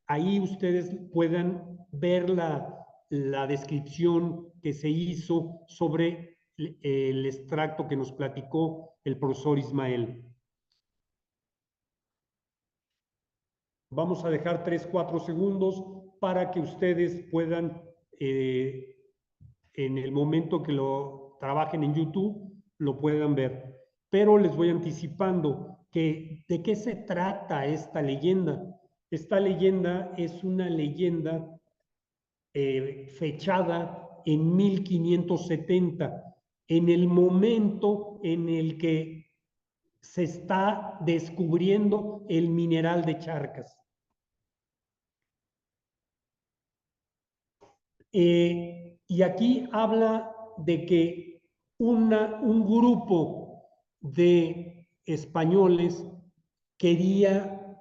C: ahí ustedes puedan ver la descripción que se hizo sobre el extracto que nos platicó el profesor Ismael. Vamos a dejar 3-4 segundos para que ustedes puedan, en el momento que lo trabajen en YouTube, lo puedan ver. Pero les voy anticipando que de qué se trata esta leyenda. Esta leyenda es una leyenda fechada en 1570, en el momento en el que se está descubriendo el mineral de Charcas. Y aquí habla de que un grupo de españoles quería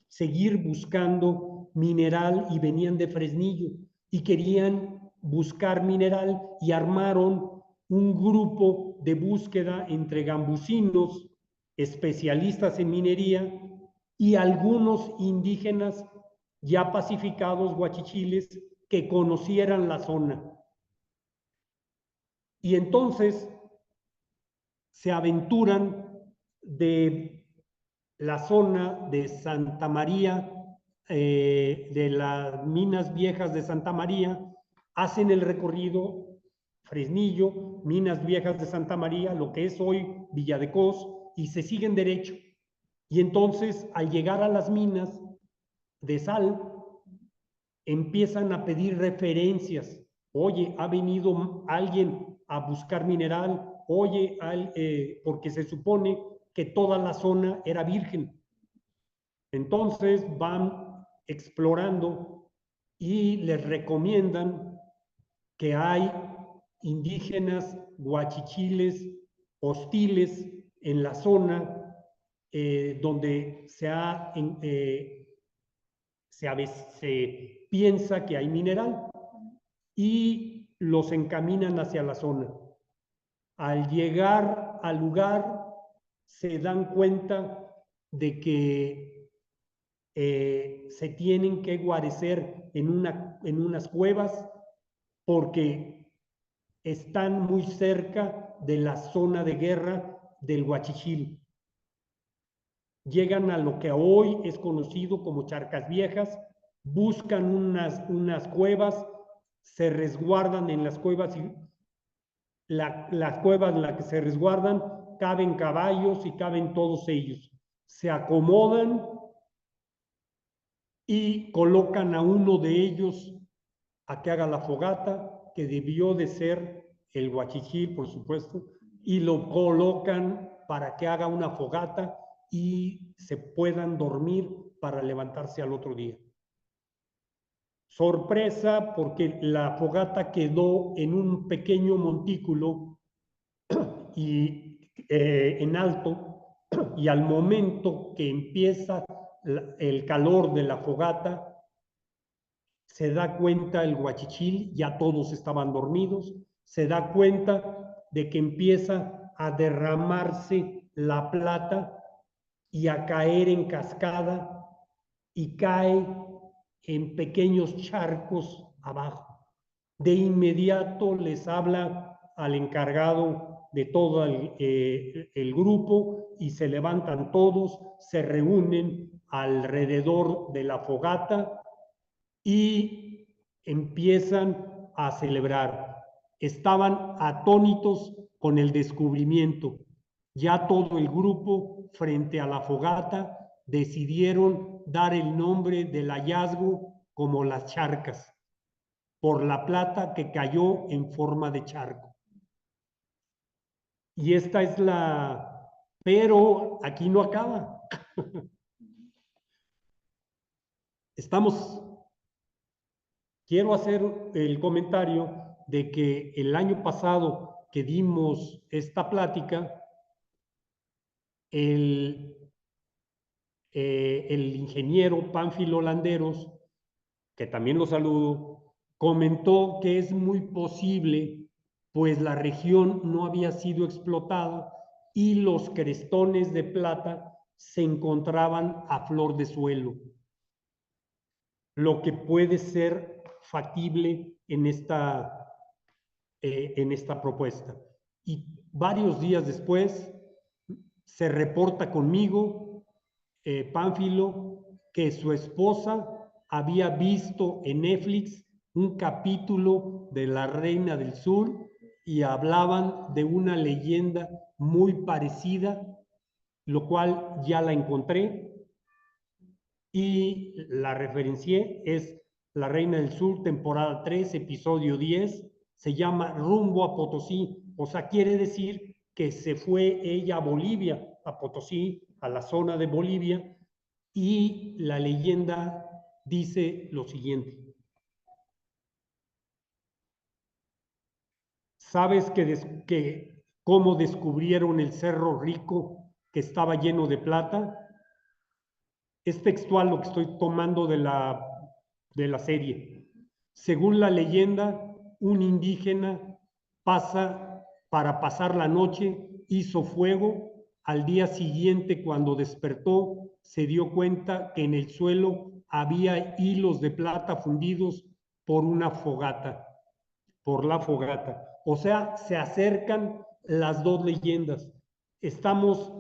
C: seguir buscando mineral y venían de Fresnillo y querían buscar mineral y armaron un grupo de búsqueda entre gambusinos, especialistas en minería y algunos indígenas ya pacificados guachichiles que conocieran la zona. Y entonces se aventuran de la zona de Santa María, de las minas viejas de Santa María, hacen el recorrido Fresnillo, minas viejas de Santa María, lo que es hoy Villa de Cos, y se siguen derecho. Y entonces, al llegar a las minas de sal, empiezan a pedir referencias. Oye, ha venido alguien a buscar mineral, oye, porque se supone que toda la zona era virgen. Entonces van explorando y les recomiendan que hay indígenas guachichiles hostiles en la zona donde se piensa que hay mineral y los encaminan hacia la zona. Al llegar al lugar se dan cuenta de que se tienen que guarecer en unas cuevas porque están muy cerca de la zona de guerra del Huachichil. Llegan a lo que hoy es conocido como Charcas Viejas, buscan unas cuevas, se resguardan en las cuevas y las cuevas en las que se resguardan caben caballos y caben todos ellos. Se acomodan y colocan a uno de ellos a que haga la fogata, que debió de ser el Huachichil, por supuesto, y lo colocan para que haga una fogata y se puedan dormir para levantarse al otro día. Sorpresa, porque la fogata quedó en un pequeño montículo y en alto, y al momento que empieza el calor de la fogata, se da cuenta el Huachichil, ya todos estaban dormidos, se da cuenta de que empieza a derramarse la plata y a caer en cascada y cae en pequeños charcos abajo. De inmediato les habla al encargado de todo el grupo y se levantan todos, se reúnen alrededor de la fogata y empiezan a celebrar. Estaban atónitos con el descubrimiento. Ya todo el grupo, frente a la fogata, decidieron dar el nombre del hallazgo como las charcas, por la plata que cayó en forma de charco. Y esta es la... Pero aquí no acaba. Quiero hacer el comentario de que el año pasado que dimos esta plática, el ingeniero Pánfilo Landeros, que también lo saludo, comentó que es muy posible, pues la región no había sido explotada y los crestones de plata se encontraban a flor de suelo, lo que puede ser factible en esta propuesta. Y varios días después se reporta conmigo, Pánfilo, que su esposa había visto en Netflix un capítulo de La Reina del Sur y hablaban de una leyenda muy parecida, lo cual ya la encontré y la referencié. Es La Reina del Sur, temporada 3, episodio 10, se llama Rumbo a Potosí, o sea, quiere decir que se fue ella a Bolivia, a Potosí, a la zona de Bolivia, y la leyenda dice lo siguiente. ¿Sabes cómo descubrieron el Cerro Rico que estaba lleno de plata? Es textual lo que estoy tomando de la serie. Según la leyenda, un indígena para pasar la noche, hizo fuego. Al día siguiente, cuando despertó, se dio cuenta que en el suelo había hilos de plata fundidos por la fogata. O sea, se acercan las dos leyendas. Estamos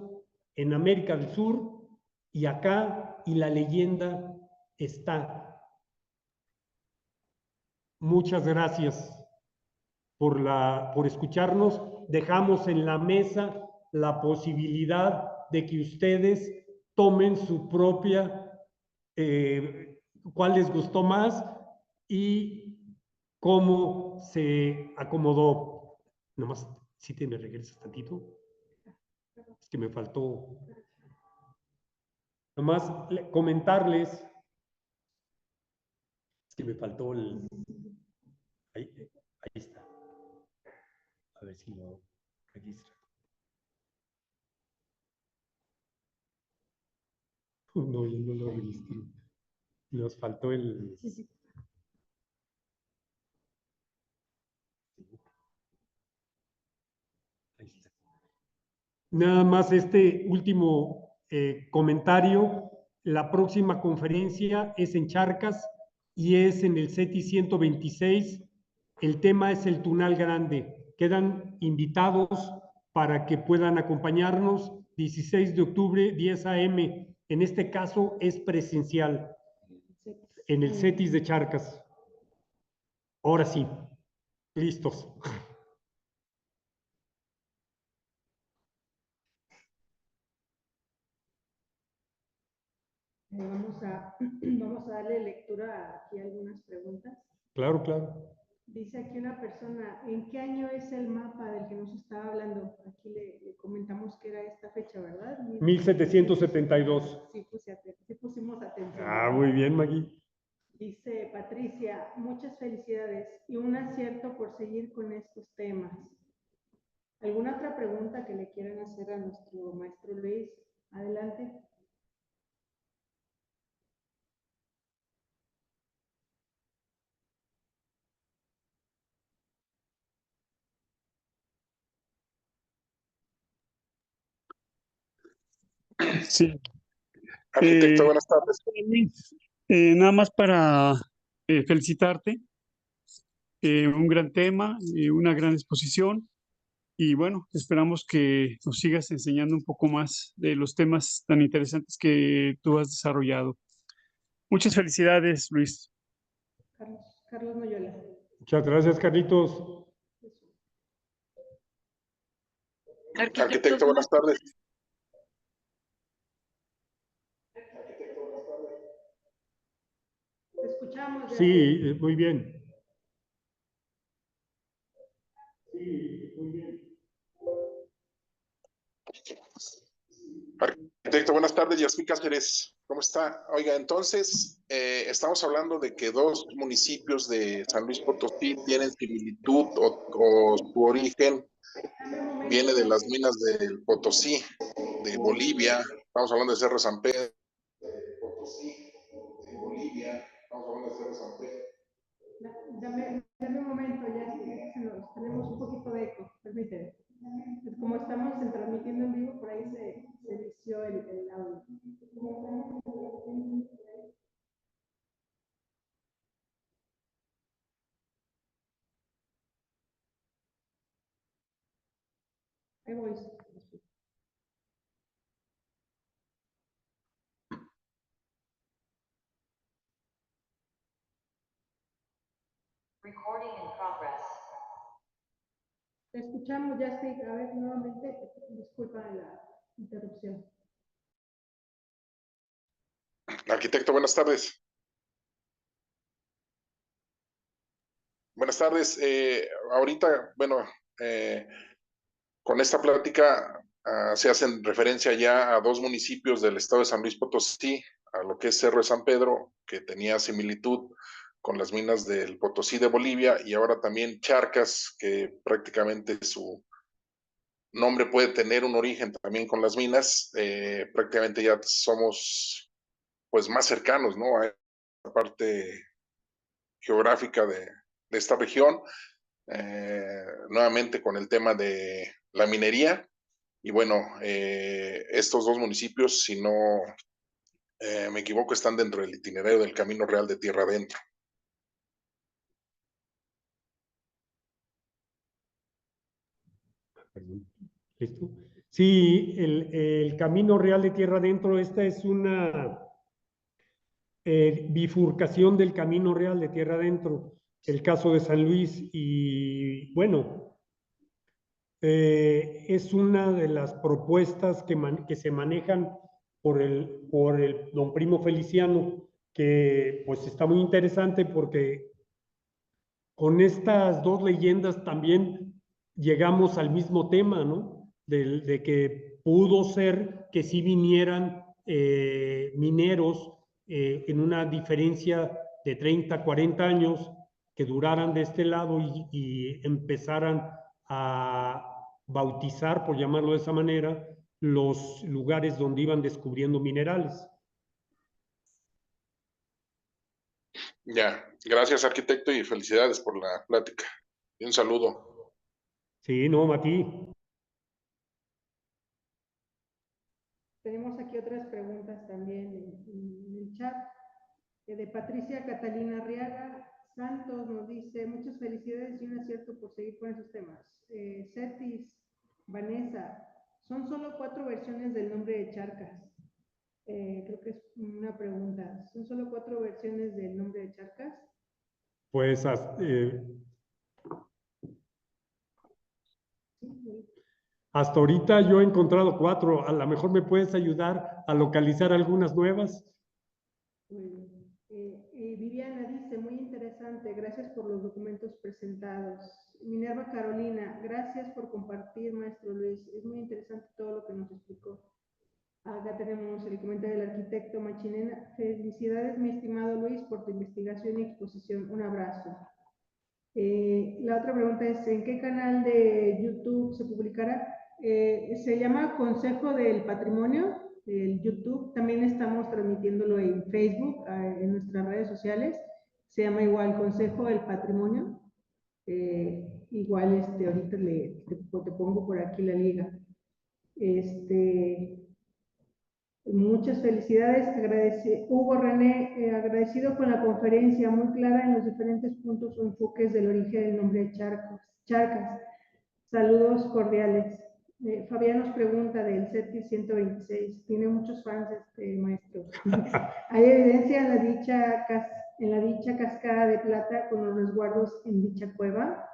C: en América del Sur y acá, y la leyenda está. Muchas gracias por escucharnos. Dejamos en la mesa la posibilidad de que ustedes tomen su propia, cuál les gustó más, y cómo se acomodó. Nomás, si te me regresas tantito. Es que me faltó. Nomás comentarles. Es que me faltó el. Ahí está. A ver si lo registra. No, yo no lo registré. Nos faltó el. Ahí está. Nada más este último comentario. La próxima conferencia es en Charcas y es en el CETI 126. El tema es el Tunal Grande. Quedan invitados para que puedan acompañarnos 16 de octubre, 10 a.m. En este caso es presencial en el CETIS de Charcas. Ahora sí, listos.
B: Vamos a darle lectura aquí a algunas preguntas.
C: Claro, claro.
B: Dice aquí una persona, ¿en qué año es el mapa del que nos estaba hablando? Aquí le comentamos que era esta fecha, ¿verdad?
C: 1772.
B: Sí pusimos atención.
C: Ah, muy bien, Magui.
B: Dice Patricia, muchas felicidades y un acierto por seguir con estos temas. ¿Alguna otra pregunta que le quieran hacer a nuestro maestro Luis? Adelante.
D: Sí.
E: Arquitecto, buenas tardes.
D: Luis, nada más para felicitarte. Un gran tema, una gran exposición. Y bueno, esperamos que nos sigas enseñando un poco más de los temas tan interesantes que tú has desarrollado. Muchas felicidades, Luis.
B: Carlos Noyola.
C: Muchas gracias, Carlitos.
E: Arquitecto, buenas tardes.
B: Te escuchamos.
C: Sí, muy bien. Sí, muy bien.
E: Arquitecto, buenas tardes. Yasmín Cáceres, ¿cómo está? Oiga, entonces, estamos hablando de que dos municipios de San Luis Potosí tienen similitud o su origen viene de las minas del Potosí, de Bolivia. Estamos hablando de Cerro San Pedro. De Bolivia. Estamos hablando de Cerro San Pedro.
B: Dame un momento, ya tenemos un poquito de eco, permíteme. Como estamos transmitiendo en vivo, por ahí se vició el audio. Ahí voy.
F: Recording in progress.
B: Te escuchamos, ya estoy. A ver, nuevamente, disculpa la interrupción.
E: Arquitecto, buenas tardes. Buenas tardes. Ahorita, bueno, con esta plática se hacen referencia ya a dos municipios del estado de San Luis Potosí, a lo que es Cerro de San Pedro, que tenía similitud con las minas del Potosí de Bolivia, y ahora también Charcas, que prácticamente su nombre puede tener un origen también con las minas. Prácticamente ya somos pues más cercanos, ¿no?, a esta parte geográfica de esta región. Nuevamente con el tema de la minería. Y bueno, estos dos municipios, si no me equivoco, están dentro del itinerario del Camino Real de Tierra Adentro.
C: ¿Listo? Sí, el Camino Real de Tierra Adentro, esta es una bifurcación del Camino Real de Tierra Adentro, el caso de San Luis, y bueno, es una de las propuestas que se manejan por el don Primo Feliciano, que pues está muy interesante porque con estas dos leyendas también llegamos al mismo tema, ¿no? De que pudo ser que sí vinieran mineros en una diferencia de 30, 40 años, que duraran de este lado y empezaran a bautizar, por llamarlo de esa manera, los lugares donde iban descubriendo minerales.
E: Ya, gracias arquitecto y felicidades por la plática. Y un saludo.
C: Sí, no, Mati.
B: Tenemos aquí otras preguntas también en el chat. De Patricia Catalina Arriaga Santos nos dice, muchas felicidades y un acierto por seguir con esos temas. Cetis, Vanessa, son solo 4 versiones del nombre de Charcas. Creo que es una pregunta. ¿Son solo 4 versiones del nombre de Charcas?
C: Pues hasta ahorita yo he encontrado 4. A lo mejor me puedes ayudar a localizar algunas nuevas.
B: Muy bien. Viviana dice, muy interesante, gracias por los documentos presentados. Minerva Carolina, gracias por compartir, maestro Luis. Es muy interesante todo lo que nos explicó. Acá tenemos el comentario del arquitecto Machinena. Felicidades, mi estimado Luis, por tu investigación y exposición. Un abrazo. La otra pregunta es, ¿en qué canal de YouTube se publicará? Se llama Consejo del Patrimonio, el YouTube. También estamos transmitiéndolo en Facebook, en nuestras redes sociales. Se llama igual Consejo del Patrimonio. Igual ahorita te pongo por aquí la liga. Muchas felicidades, Hugo René, agradecido con la conferencia, muy clara en los diferentes puntos o enfoques del origen del nombre de Charcas. Saludos cordiales. Fabián nos pregunta del CETI 126, tiene muchos fans maestro. ¿Hay evidencia en la dicha cascada de plata con los resguardos en dicha cueva?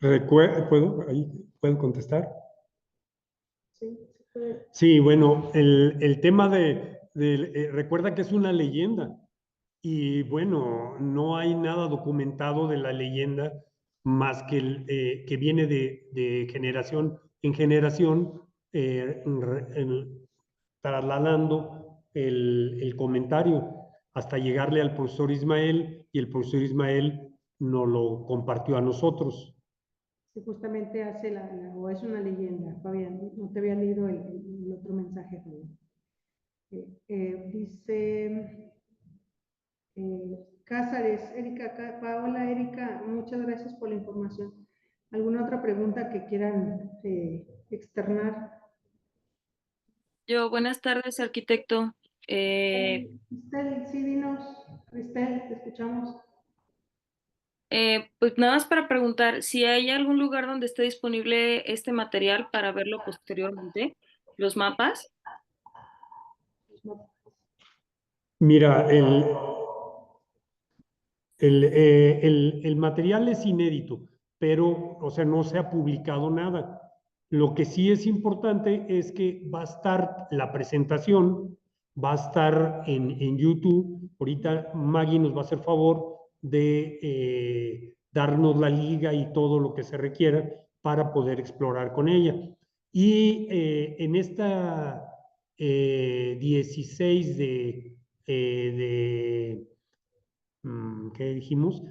C: ¿Puedo contestar?
B: Sí, se puede.
C: Sí, bueno, el tema recuerda que es una leyenda y bueno, no hay nada documentado de la leyenda más que viene de generación en generación, trasladando el comentario hasta llegarle al profesor Ismael y el profesor Ismael nos lo compartió a nosotros.
B: Sí, justamente hace o es una leyenda, Fabián, no te había leído el otro mensaje, Fabián. Dice Cázares, Erika, Paola, Erika, muchas gracias por la información. ¿Alguna otra pregunta que quieran externar?
F: Yo, buenas tardes, arquitecto.
B: Cristel, sí, dinos. Cristel, te escuchamos.
F: Pues nada más para preguntar si hay algún lugar donde esté disponible este material para verlo posteriormente, los mapas.
C: Mira, el material es inédito, pero, o sea, no se ha publicado nada. Lo que sí es importante es que va a estar la presentación, va a estar en YouTube. Ahorita Maggie nos va a hacer favor de darnos la liga y todo lo que se requiera para poder explorar con ella. Y en esta 16 ¿qué dijimos?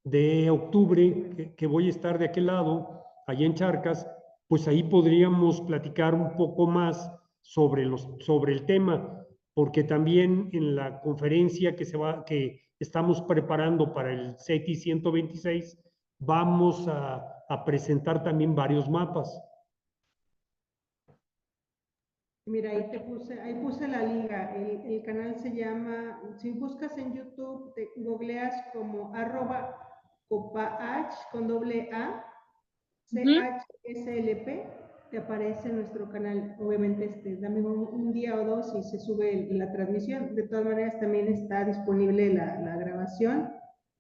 C: De octubre, que voy a estar de aquel lado, allá en Charcas, pues ahí podríamos platicar un poco más sobre el tema, porque también en la conferencia que estamos preparando para el CETI 126, vamos a presentar también varios mapas.
B: Mira, ahí puse la liga. El canal se llama, si buscas en YouTube, te googleas como @copah con doble A, CHSLP, te aparece nuestro canal. Obviamente, dame un día o dos y se sube la transmisión. De todas maneras, también está disponible la grabación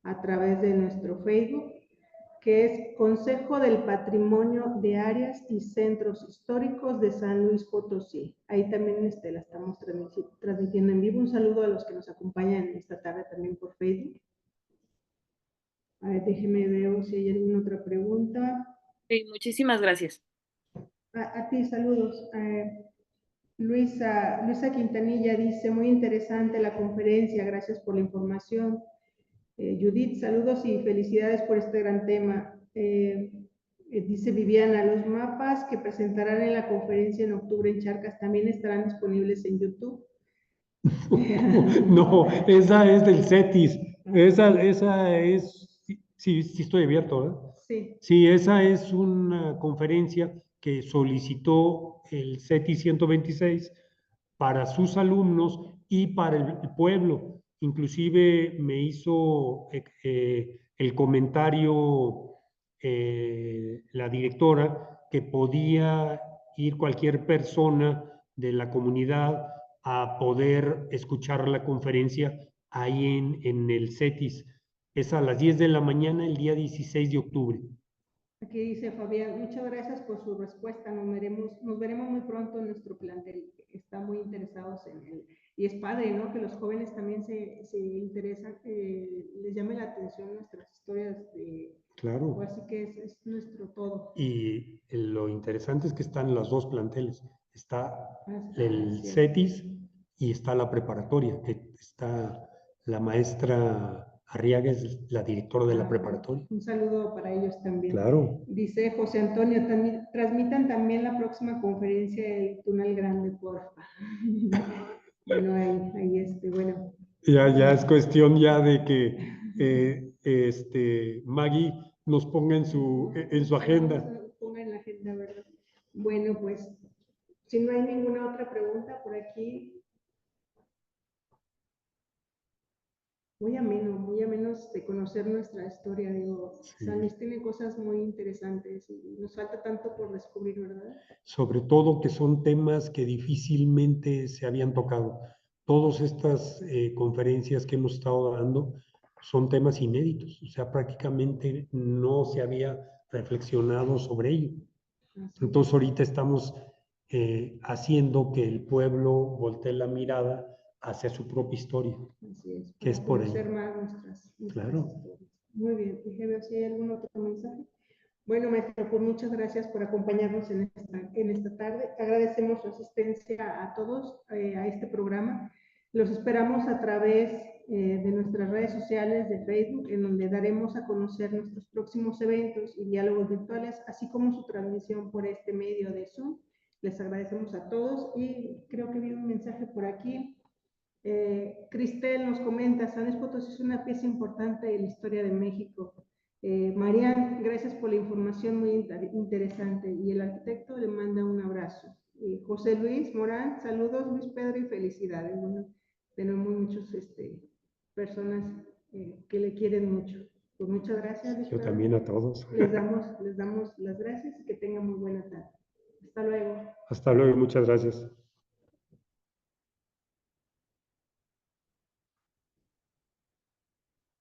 B: a través de nuestro Facebook, que es Consejo del Patrimonio de Áreas y Centros Históricos de San Luis Potosí. Ahí también la estamos transmitiendo en vivo. Un saludo a los que nos acompañan esta tarde también por Facebook. A ver, déjeme ver si hay alguna otra pregunta.
F: Sí, muchísimas gracias.
B: A ti, saludos. Luisa Quintanilla dice, muy interesante la conferencia, gracias por la información. Judith, saludos y felicidades por este gran tema. Dice Viviana, los mapas que presentarán en la conferencia en octubre en Charcas también estarán disponibles en YouTube.
C: No, esa es del CETIS. Esa es, sí, sí estoy abierto, ¿verdad?
B: Sí.
C: Sí, esa es una conferencia que solicitó el CETIS 126 para sus alumnos y para el pueblo. Inclusive me hizo el comentario la directora que podía ir cualquier persona de la comunidad a poder escuchar la conferencia ahí en el CETIS. Es a las 10 de la mañana el día 16 de octubre.
B: Aquí dice Fabián, muchas gracias por su respuesta. Nos veremos muy pronto en nuestro plantel. Están muy interesados en él. Y es padre, ¿no? Que los jóvenes también se interesan, les llame la atención nuestras historias de...
C: Claro.
B: Así que es nuestro todo.
C: Y lo interesante es que están los dos planteles. Está el
B: Cierto.
C: CETIS y está la preparatoria, que está la maestra Arriaga, es la directora de la preparatoria.
B: Un saludo para ellos también.
C: Claro.
B: Dice José Antonio, transmitan también la próxima conferencia del Túnel Grande, porfa. Bueno, bueno.
C: Ya es cuestión ya de que Maggie nos ponga en su agenda.
B: Ponga en la agenda, ¿verdad? Bueno, pues, si no hay ninguna otra pregunta por aquí. Muy ameno de conocer nuestra historia, digo,
C: Sí.
B: San Luis tiene cosas muy interesantes y nos falta tanto por descubrir, ¿verdad?
C: Sobre todo que son temas que difícilmente se habían tocado. Todas estas conferencias que hemos estado dando son temas inéditos, o sea, prácticamente no se había reflexionado sobre ello. Entonces ahorita estamos haciendo que el pueblo voltee la mirada hacia su propia historia.
B: Así es,
C: que es por ahí.
B: conocer más nuestras
C: Claro.
B: historias. Muy bien, déjeme ver si hay algún otro mensaje. Bueno, maestro, pues muchas gracias por acompañarnos en esta tarde. Agradecemos su asistencia a todos a este programa. Los esperamos a través de nuestras redes sociales de Facebook, en donde daremos a conocer nuestros próximos eventos y diálogos virtuales, así como su transmisión por este medio de Zoom. Les agradecemos a todos y creo que vi un mensaje por aquí. Cristel nos comenta, San Luis Potosí es una pieza importante de la historia de México. Marian, gracias por la información muy interesante. Y el arquitecto le manda un abrazo. José Luis Morán, saludos Luis Pedro y felicidades. Bueno, tenemos muchas personas que le quieren mucho. Pues muchas gracias. Luis
C: Yo
B: Pedro.
C: también a todos.
B: Les damos las gracias y que tengan muy buena tarde. Hasta luego.
C: Hasta luego, muchas gracias.